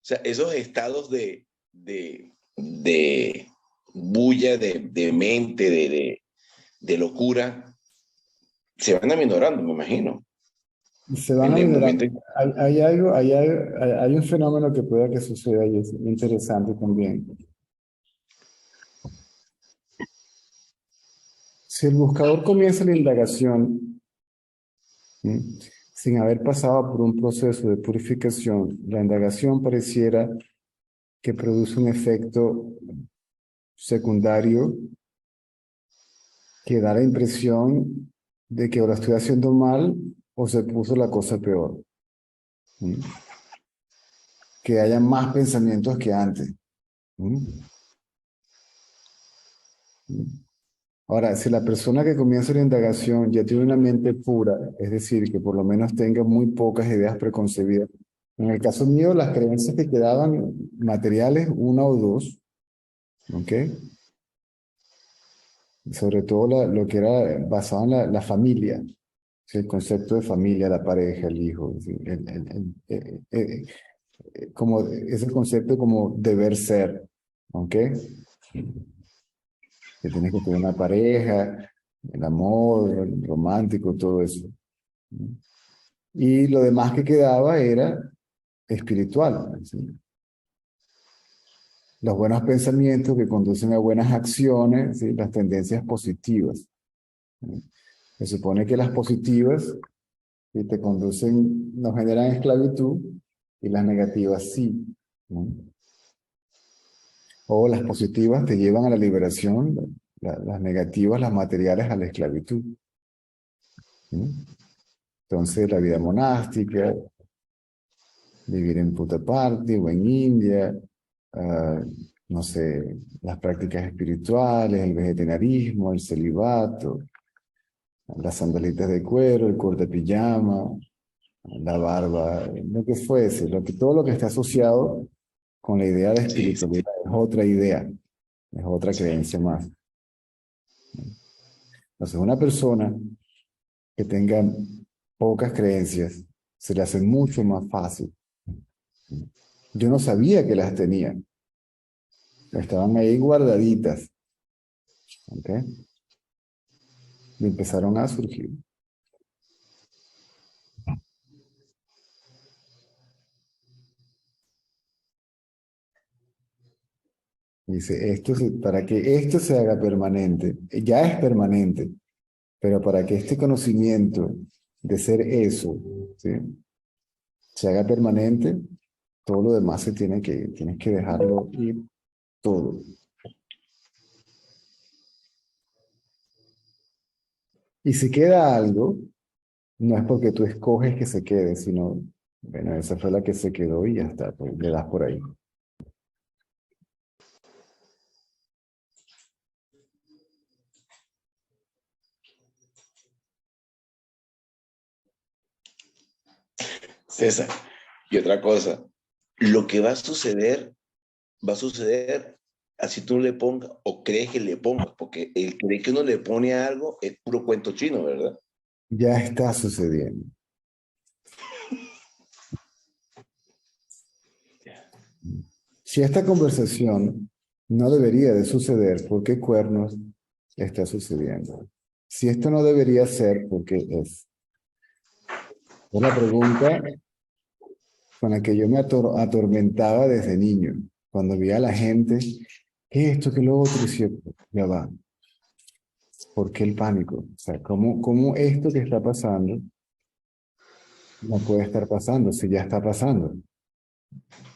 sea, esos estados de bulla, de mente, de locura, se van aminorando, me imagino. Se van En a el mirar. momento. Hay un fenómeno que pueda que suceda y es interesante también. Si el buscador comienza la indagación ¿sí? Sin haber pasado por un proceso de purificación, la indagación pareciera que produce un efecto secundario que da la impresión de que o lo estoy haciendo mal o se puso la cosa peor. ¿Sí? Que haya más pensamientos que antes. ¿Sí? Ahora, si la persona que comienza la indagación ya tiene una mente pura, es decir, que por lo menos tenga muy pocas ideas preconcebidas, en el caso mío, las creencias que quedaban materiales, una o dos, ¿ok? Sobre todo lo que era basado en la familia, ¿sí? El concepto de familia, la pareja, el hijo, ¿sí? Como ese concepto como deber ser, ¿ok? Que tienes que tener una pareja, el amor, el romántico, todo eso. Y lo demás que quedaba era espiritual, ¿sí? Los buenos pensamientos que conducen a buenas acciones, ¿sí? Las tendencias positivas, ¿sí? Se supone que las positivas, ¿sí? Te conducen, no generan esclavitud y las negativas sí, ¿no? O las positivas te llevan a la liberación, las negativas, las materiales, a la esclavitud, ¿sí? Entonces, la vida monástica, vivir en Puttaparthi o en India, ah, no sé, las prácticas espirituales, el vegetarianismo, el celibato, las sandalitas de cuero, el corte de pijama, la barba, lo que fuese, todo lo que está asociado con la idea de Sí, espiritualidad es otra idea, es otra creencia más. Entonces, una persona que tenga pocas creencias, se le hace mucho más fácil. Yo no sabía que las tenía, estaban ahí guardaditas, ¿ok? Y empezaron a surgir. Dice, para que esto se haga permanente, ya es permanente, pero para que este conocimiento de ser eso, ¿sí? Se haga permanente, todo lo demás tienes que dejarlo ir todo. Y si queda algo, no es porque tú escoges que se quede, sino, bueno, esa fue la que se quedó y ya está, pues le das por ahí. César. Y otra cosa, lo que va a suceder así tú le pongas o crees que le pongas, porque el creer que uno le pone a algo es puro cuento chino, ¿verdad? Ya está sucediendo. Si esta conversación no debería de suceder, ¿por qué cuernos está sucediendo? Si esto no debería ser, ¿por qué es? Es la pregunta con la que yo me atormentaba desde niño, cuando veía a la gente, ¿qué es esto, qué lo otro? Y decía, ya va, ¿por qué el pánico? O sea, ¿cómo esto que está pasando no puede estar pasando si ya está pasando?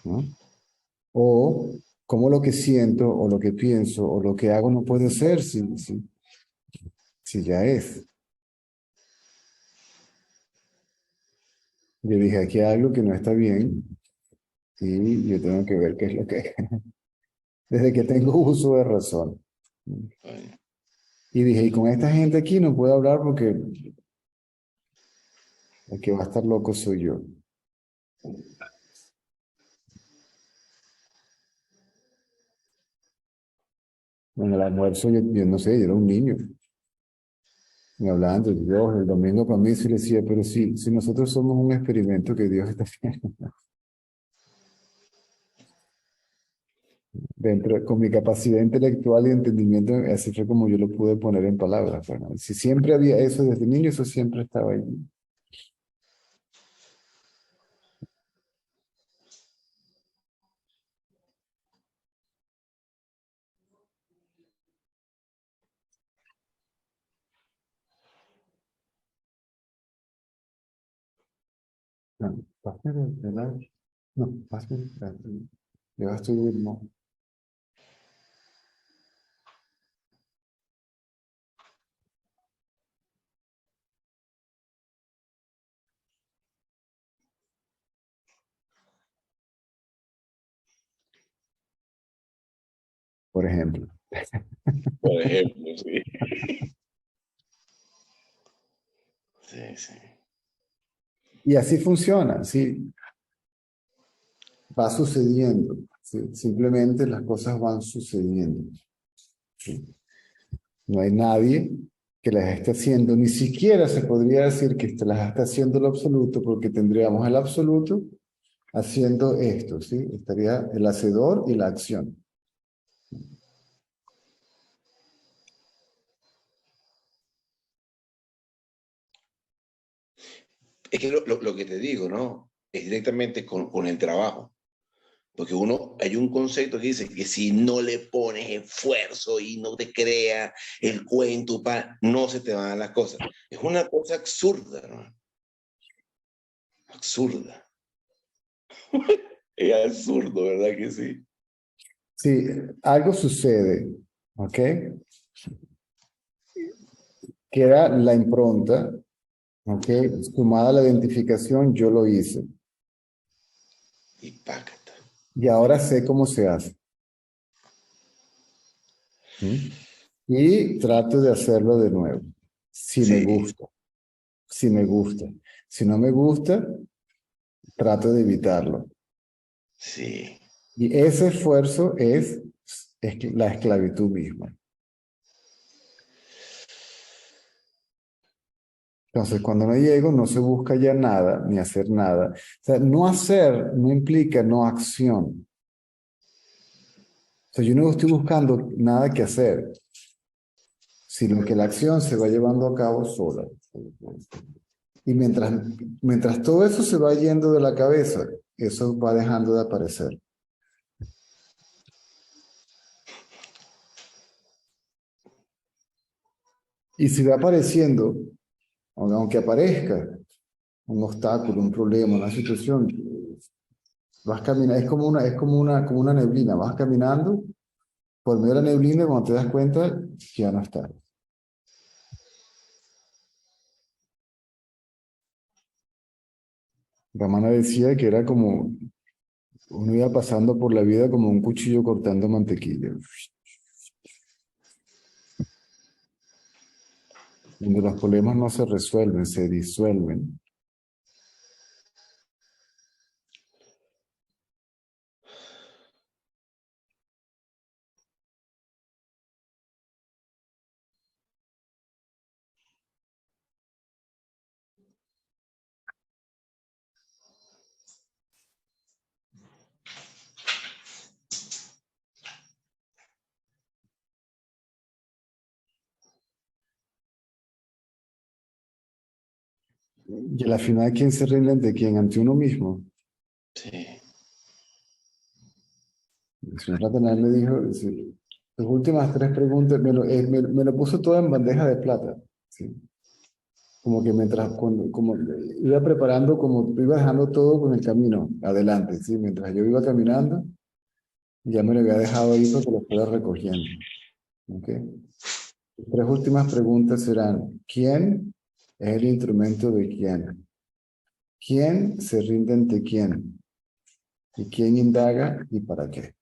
¿No? O cómo lo que siento o lo que pienso o lo que hago no puede ser si ya es. Yo dije, aquí hay algo que no está bien y yo tengo que ver qué es lo que... Desde que tengo uso de razón. Ay, Y dije, y con esta gente aquí no puedo hablar porque el que va a estar loco soy yo. En el almuerzo yo no sé, yo era un niño. Me hablaban de Dios, el domingo para mí se le decía, pero si nosotros somos un experimento que Dios está haciendo, dentro, con mi capacidad intelectual y entendimiento, así fue como yo lo pude poner en palabras. Bueno, si siempre había eso desde niño, eso siempre estaba ahí. No, pásame el lunch. No, pásame el. Le vas a estudiar, no. Por ejemplo. Por ejemplo, sí. Sí, sí. Y así funciona, sí. Va sucediendo. ¿Sí? Simplemente las cosas van sucediendo. ¿Sí? No hay nadie que las esté haciendo, ni siquiera se podría decir que las está haciendo el absoluto, porque tendríamos el absoluto haciendo esto, ¿sí? Estaría el hacedor y la acción. Es que lo que te digo, ¿no? Es directamente con el trabajo. Porque hay un concepto que dice que si no le pones esfuerzo y no te creas el cuento, no se te van a dar las cosas. Es una cosa absurda, ¿no? Absurda. Es absurdo, ¿verdad que sí? Sí, algo sucede, ¿ok? Queda la impronta, ¿ok? Sumada a la identificación, yo lo hice. Y pácata. Y ahora sé cómo se hace. ¿Sí? Y trato de hacerlo de nuevo. Si me Sí, gusta, si me gusta. Si no me gusta, trato de evitarlo. sí. Y ese esfuerzo es la esclavitud misma. Entonces, cuando no llego, no se busca ya nada, ni hacer nada. O sea, no hacer no implica no acción. O sea, yo no estoy buscando nada que hacer, sino que la acción se va llevando a cabo sola. Y mientras todo eso se va yendo de la cabeza, eso va dejando de aparecer. Y si va apareciendo, aunque aparezca un obstáculo, un problema, una situación, vas caminando, como una neblina, vas caminando por medio de la neblina y cuando te das cuenta, ya no está. Ramana decía que era como, uno iba pasando por la vida como un cuchillo cortando mantequilla, donde los problemas no se resuelven, se disuelven. Y a la final, ¿quién se rinde ante quién? Ante uno mismo. Sí. El señor Ratanal me dijo, dice, las últimas tres preguntas, me lo puso todo en bandeja de plata. ¿Sí? Como que como iba preparando, como iba dejando todo con el camino adelante, ¿sí? Mientras yo iba caminando, ya me lo había dejado ahí para que lo fuera recogiendo. ¿Ok? Las tres últimas preguntas serán, ¿quién es el instrumento de quién? ¿Quién se rinde ante quién? ¿Y quién indaga y para qué?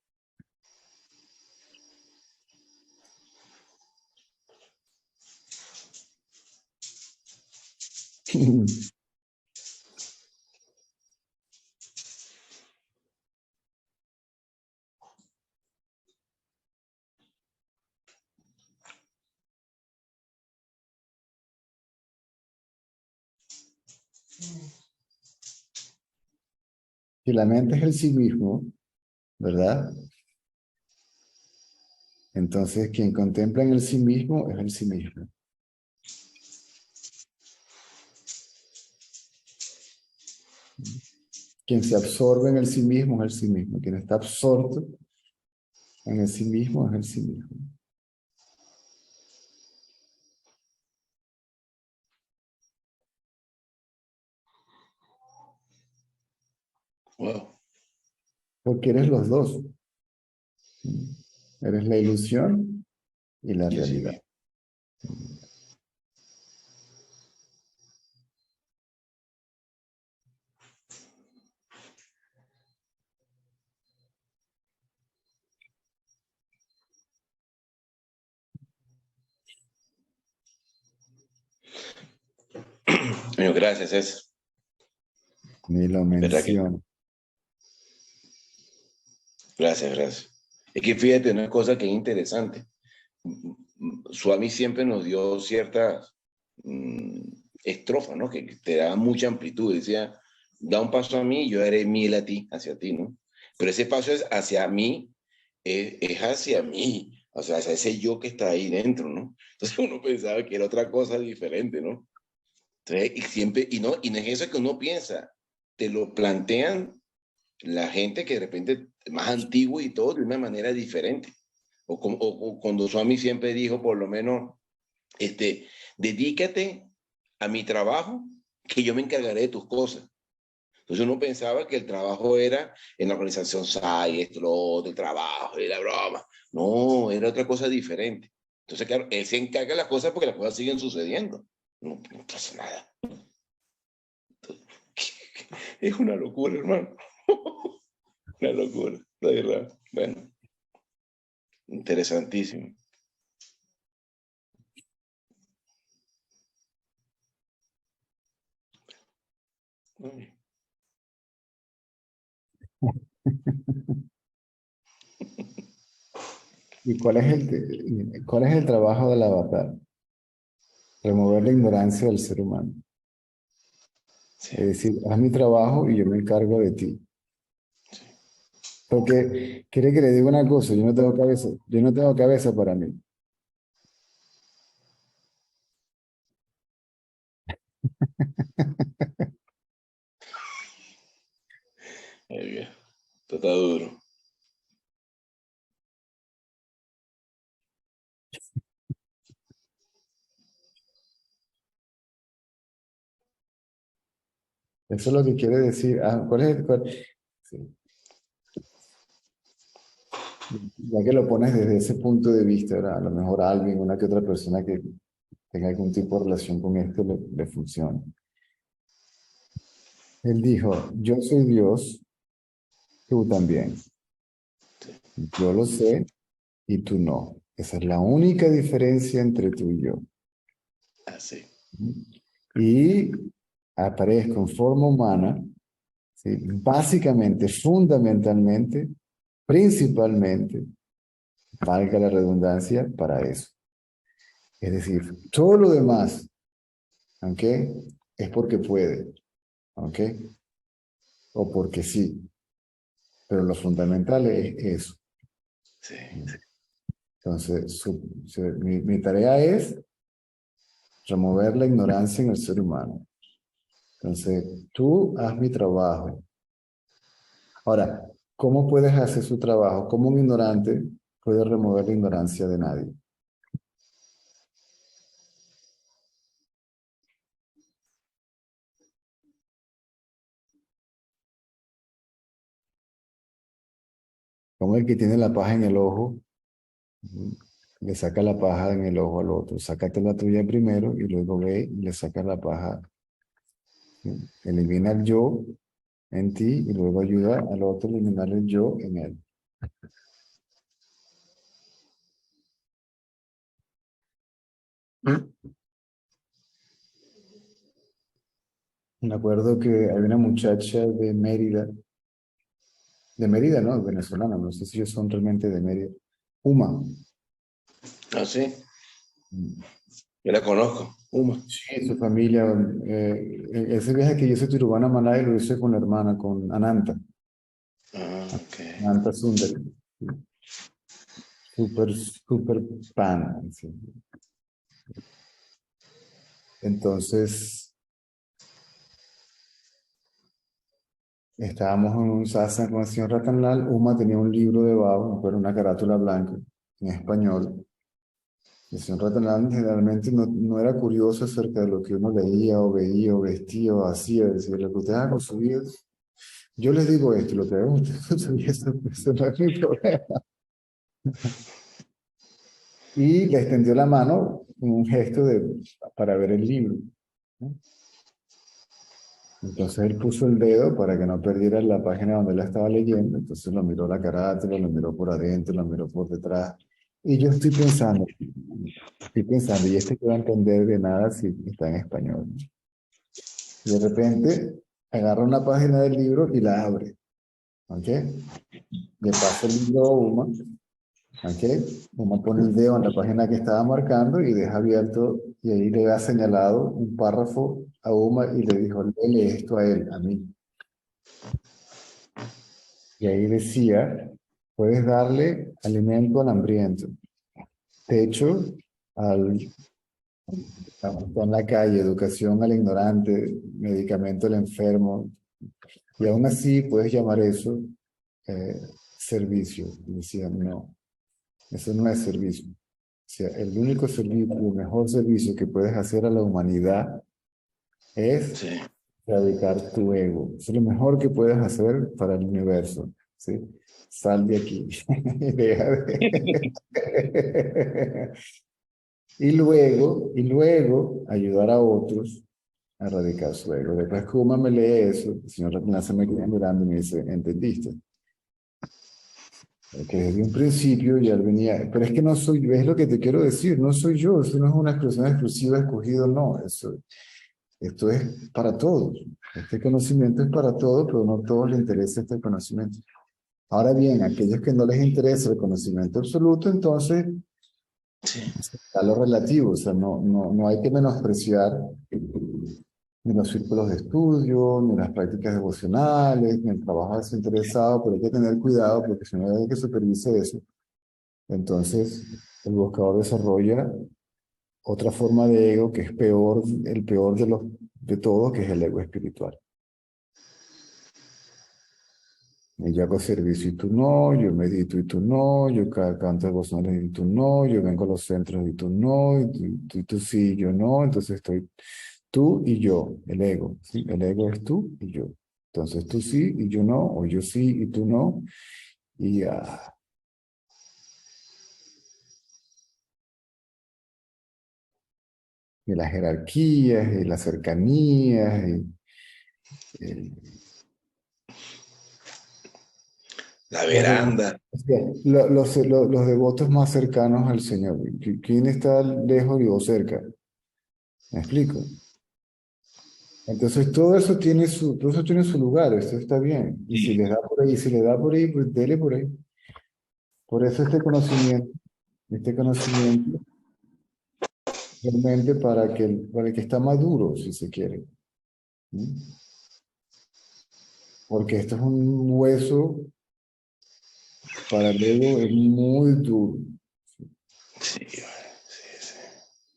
Si la mente es el sí mismo, ¿verdad? Entonces, quien contempla en el sí mismo es el sí mismo. Quien se absorbe en el sí mismo es el sí mismo. Quien está absorto en el sí mismo es el sí mismo. Wow. Porque eres los dos. Eres la ilusión y la Y así realidad. mismo. Bueno, gracias, César. Ni lo ¿Verdad que? menciono. Gracias, gracias. Es que fíjate, una cosa que es interesante. Swami siempre nos dio ciertas mm, estrofas, ¿no? Que te daban mucha amplitud. Decía, da un paso a mí, yo haré 1000 a ti, hacia ti, ¿no? Pero ese paso es hacia mí, es hacia mí, o sea, hacia ese yo que está ahí dentro, ¿no? Entonces uno pensaba que era otra cosa diferente, ¿no? Entonces, y siempre, y no es eso que uno piensa, te lo plantean la gente que de repente es más antiguo y todo de una manera diferente. O cuando Swami siempre dijo, por lo menos, dedícate a mi trabajo, que yo me encargaré de tus cosas. Entonces uno pensaba que el trabajo era en la organización SAI, esto, lo otro, el trabajo y la broma. No, era otra cosa diferente. Entonces, claro, él se encarga de las cosas porque las cosas siguen sucediendo. No, no pasa nada. Es una locura, hermano. Una locura, de verdad. Bueno, interesantísimo. ¿Y cuál es el trabajo del avatar? Remover la ignorancia del ser humano. Sí, Es decir, haz mi trabajo y yo me encargo de ti. Porque quiere que le diga una cosa, yo no tengo cabeza para mí. muy bien. Esto está duro. Eso es lo que quiere decir. ¿Cuál es sí. Ya que lo pones desde ese punto de vista, ¿verdad? A lo mejor a alguien, una que otra persona que tenga algún tipo de relación con esto le funciona. Él dijo, yo soy Dios, tú también. Yo lo sé y tú no. Esa es la única diferencia entre tú y yo. Así. Y aparezco en forma humana, ¿sí? Básicamente, fundamentalmente, principalmente, valga la redundancia, para eso. Es decir, todo lo demás, ¿ok? Es porque puede, ¿ok? O porque sí, pero lo fundamental es eso. Sí. Entonces, mi tarea es remover la ignorancia en el ser humano. Entonces, tú haz mi trabajo. Ahora, ¿cómo puedes hacer su trabajo? ¿Cómo un ignorante puede remover la ignorancia de nadie? Como el que tiene la paja en el ojo, le saca la paja en el ojo al otro. Sácate la tuya primero y luego ve y le saca la paja. ¿Sí? Elimina el yo en ti y luego ayuda al otro a eliminar el yo en él. Me acuerdo que hay una muchacha de Mérida, ¿no? Venezolana, no sé si ellos son realmente de Mérida. Uma. Así. Yo la conozco. Uma. Sí, su familia. Ese viaje que hizo Tirubana Malay lo hizo con la hermana, con Ananta. Ah, ok. Ananta Sundari. Súper, súper pan. Sí. Entonces, estábamos en un satsang con el señor Ratanlal. Uma tenía un libro debajo, pero una carátula blanca, en español. El señor Ratanlal generalmente no era curioso acerca de lo que uno leía o veía o vestía o hacía. Decía, lo que usted haga con su vida, Yo les digo esto, lo que hagan ustedes, y eso no es mi problema. Y le extendió la mano en un gesto para ver el libro, ¿no? Entonces él puso el dedo para que no perdiera la página donde él estaba leyendo. Entonces lo miró la carátula, lo miró por adentro, lo miró por detrás. Y yo estoy pensando, ¿y este que va a entender de nada si está en español? Y de repente agarra una página del libro y la abre, ¿ok? Le pasa el libro a Uma, ¿ok? Uma pone el dedo en la página que estaba marcando y deja abierto, y ahí le ha señalado un párrafo a Uma y le dijo, lee esto a él, a mí. Y ahí decía, puedes darle alimento al hambriento, techo al está en la calle, educación al ignorante, medicamento al enfermo, y aún así puedes llamar eso servicio. Y decía, no, eso no es servicio. O sea, el único servicio, el mejor servicio que puedes hacer a la humanidad es Sí. erradicar tu ego. Eso es lo mejor que puedes hacer para el universo, ¿sí? Sal de aquí. Deja de... y luego ayudar a otros a erradicar su ego. Después que Uma me lee eso, el señor Ratnasa me queda mirando y me dice, ¿entendiste? Que desde un principio ya él venía, pero es que no soy, es lo que te quiero decir, no soy yo, eso no es una expresión exclusiva, escogido, no, esto es para todos. Este conocimiento es para todos, pero no a todos les interesa este conocimiento. Ahora bien, aquellos que no les interesa el conocimiento absoluto, entonces Sí. está lo relativo, o sea, no hay que menospreciar ni los círculos de estudio, ni las prácticas devocionales, ni el trabajo desinteresado, pero hay que tener cuidado porque si no hay que supervise eso, entonces el buscador desarrolla otra forma de ego que es peor, el peor de todos, que es el ego espiritual. Y yo hago servicio y tú no, yo medito y tú no, yo canto devocionales y tú no, yo vengo a los centros y tú no, y tú sí, yo no, entonces estoy tú y yo, el ego, ¿sí? El ego es tú y yo. Entonces tú sí y yo no, o yo sí y tú no, y, y las jerarquías, y las cercanías, y, La los, de- veranda. o sea, los devotos más cercanos al Señor. ¿Quién está lejos y o cerca? ¿Me explico? Entonces todo eso tiene su lugar, esto está bien. Y si Sí. les da por ahí, si le da por ahí, pues dele por ahí. Por eso este conocimiento realmente para que está maduro, si se quiere. ¿Sí? Porque esto es un hueso para el ego, es muy duro. Sí, vale, sí, sí.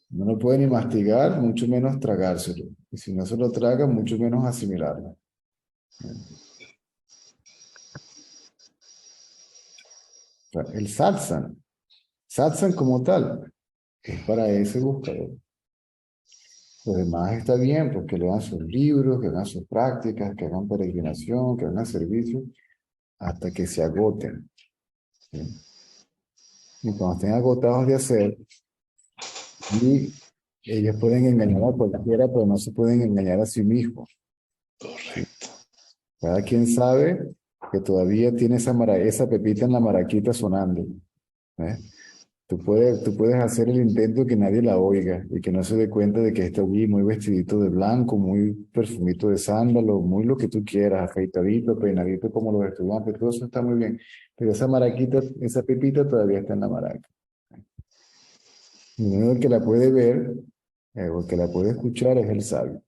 No lo puede ni mastigar, mucho menos tragárselo. Y si no se lo traga, mucho menos asimilarlo. O sea, el satsang como tal, es para ese buscador. Los demás está bien, porque lean sus libros, que hagan sus prácticas, que hagan peregrinación, que hagan servicio, hasta que se agoten. ¿Sí? Y cuando estén agotados de hacer, y ellos pueden engañar a cualquiera, pero no se pueden engañar a sí mismos. ¿Sí? Correcto. Cada quien sabe que todavía tiene esa pepita en la maraquita sonando. ¿Eh? Tú puedes hacer el intento que nadie la oiga y que no se dé cuenta de que está allí muy vestidito de blanco, muy perfumito de sándalo, muy lo que tú quieras, afeitadito, peinadito como los estudiantes, todo eso está muy bien. Pero esa maraquita, esa pepita todavía está en la maraca. Y el único que la puede ver o el que la puede escuchar es el sabio.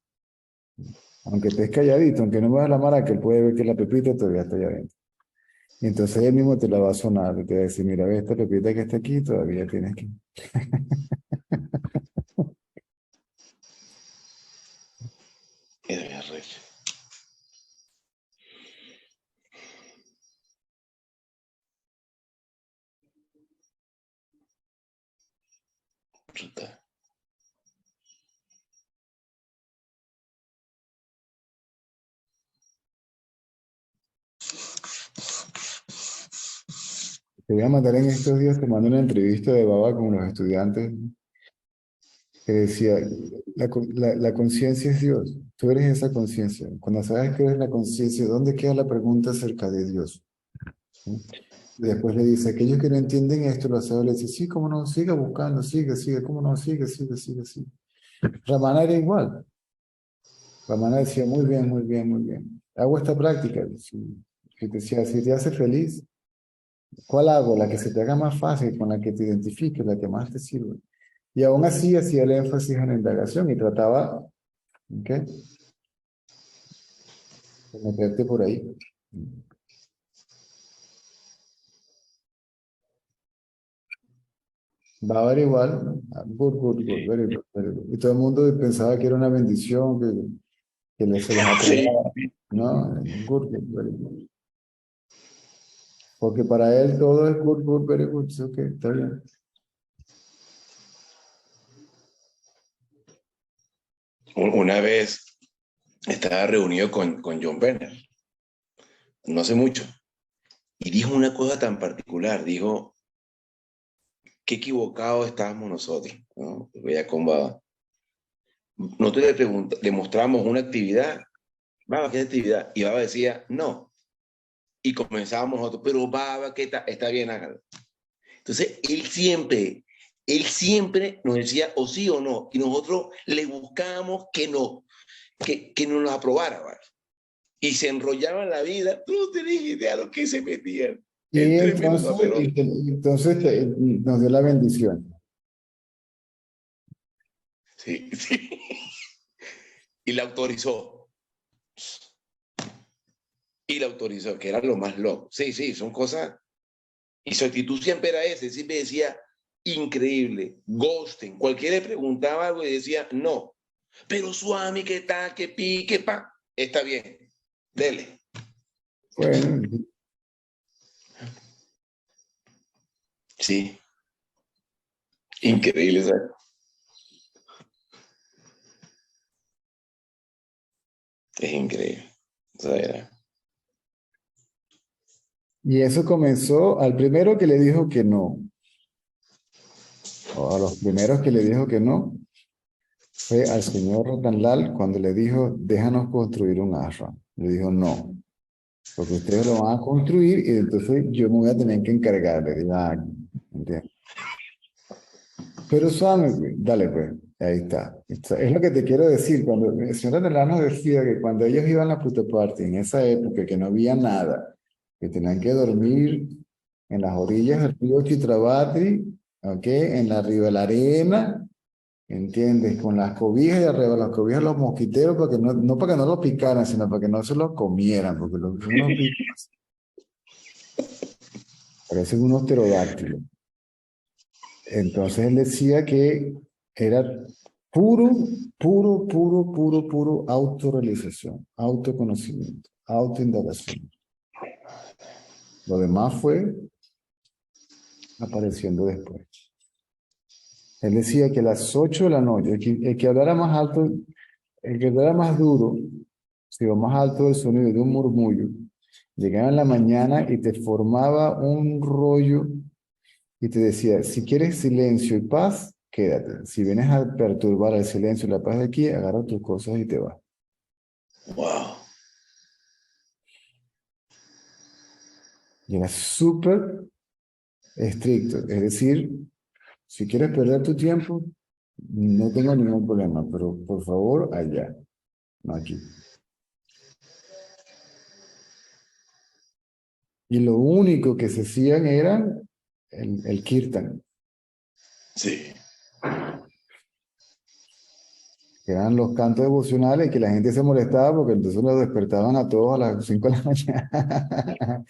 Aunque estés calladito, aunque no muevas la maraca, él puede ver que la pepita todavía está allá adentro. Y entonces él mismo te la va a sonar, te va a decir, mira, ve esta pepita que está aquí, todavía tienes que... Y de arrecho. Brutal. Te voy a mandar en estos días, te mando una entrevista de Baba con los estudiantes que decía, la conciencia es Dios. Tú eres esa conciencia. Cuando sabes que eres la conciencia, ¿dónde queda la pregunta acerca de Dios? ¿Sí? Y después le dice, aquellos que no entienden esto, los sabe, le dice, sí, cómo no, sigue buscando, sigue, cómo no, sigue. Ramana era igual. Ramana decía, muy bien. Hago esta práctica. Si decía, si te hace feliz, ¿cuál hago? La que se te haga más fácil, con la que te identifiques, la que más te sirve. Y aún así hacía el énfasis en la indagación y trataba, ¿ok?, de meterte por ahí. Va a averiguar, ¿no? Good, very good. Y todo el mundo pensaba que era una bendición, se les Sí. aprobaba, ¿no? Very good. Porque para él todo es very good. Sí, ok, está bien. Una vez estaba reunido con John Bernard, no hace mucho, y dijo una cosa tan particular, dijo, qué equivocados estábamos nosotros, ¿no? Veía con Baba. Nosotros le mostramos una actividad, Baba, ¿qué actividad? Y Baba decía, no. Y comenzábamos nosotros, pero Baba, ¿qué está bien, hágalo. Entonces, él siempre nos decía o sí o no, y nosotros le buscábamos que no, que nos lo aprobara, ¿vale? Y se enrollaba en la vida, tú no tenés idea de lo que se metían. Y El tremendo entonces, papelón. nos dio la bendición. Sí, sí. Y la autorizó. Y la autorizó, que era lo más loco. Sí, sí, son cosas. Y su actitud siempre era esa, siempre decía, increíble, ghosting. Cualquiera le preguntaba algo y decía, no. Pero Swami, ¿qué tal? ¿Qué pi? ¿Qué pa? Está bien, dele. Bueno, Sí, increíble, ¿sabes? Es increíble. O sea, y eso comenzó al primero que le dijo que no, o a los primeros que le dijo que no, fue al señor Ratanlal cuando le dijo, déjanos construir un ashram. Le dijo, no, porque ustedes lo van a construir y entonces yo me voy a tener que encargar de ¿entiendes? Pero suave, dale pues, ahí está. Es lo que te quiero decir, cuando el señor Ratanlal nos decía que cuando ellos iban a Puto Party, en esa época que no había nada, que tenían que dormir en las orillas del río Chitrabatri, ¿ok? En la río de la arena, ¿entiendes? Con las cobijas y arriba de las cobijas los mosquiteros, para que no para que no los picaran, sino para que no se los comieran, porque unos bichos parecen unos pterodáctilos. Entonces él decía que era puro autorrealización, autoconocimiento, autoindagación. Lo demás fue apareciendo después. Él decía que a las 8 de la noche, el que hablara más alto, el que hablara más duro, si o más alto el sonido de un murmullo, llegaba en la mañana y te formaba un rollo y te decía, si quieres silencio y paz, quédate. Si vienes a perturbar el silencio y la paz de aquí, agarra tus cosas y te vas. wow. Y era súper estricto. Es decir, si quieres perder tu tiempo, no tengo ningún problema, pero por favor, allá, no aquí. Y lo único que se hacían era el kirtan, Sí. que eran los cantos devocionales, que la gente se molestaba porque entonces los despertaban a todos a las 5 de la mañana.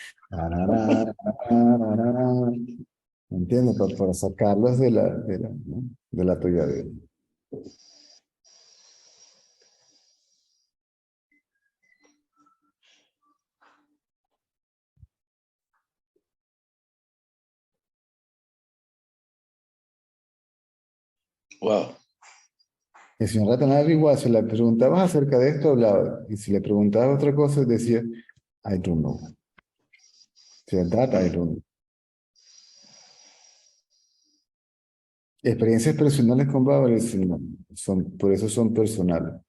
¿Entiendes? Para sacarlos ¿no? De la atolladera. Wow. El señor Ratanabe igual, si le preguntabas acerca de esto, hablaba. Y si le preguntabas otra cosa, decía, I don't know. O sea, that I don't know. Experiencias personales con Babel, sí, no, por eso son personales.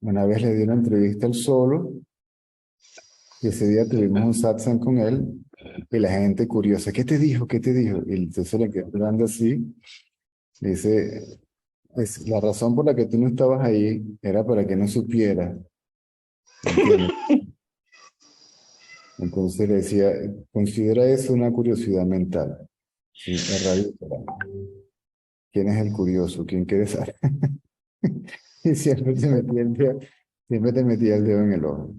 Una vez le di una entrevista al Solo, y ese día tuvimos un satsang con él, y la gente curiosa, ¿qué te dijo? ¿Qué te dijo? Y entonces le quedó hablando así, dice, es la razón por la que tú no estabas ahí era para que no supieras, ¿entiendes? Entonces le decía, considera eso una curiosidad mental. Sí, erradícala. ¿Quién es el curioso? ¿Quién quiere saber? Y siempre te metía el dedo en el ojo.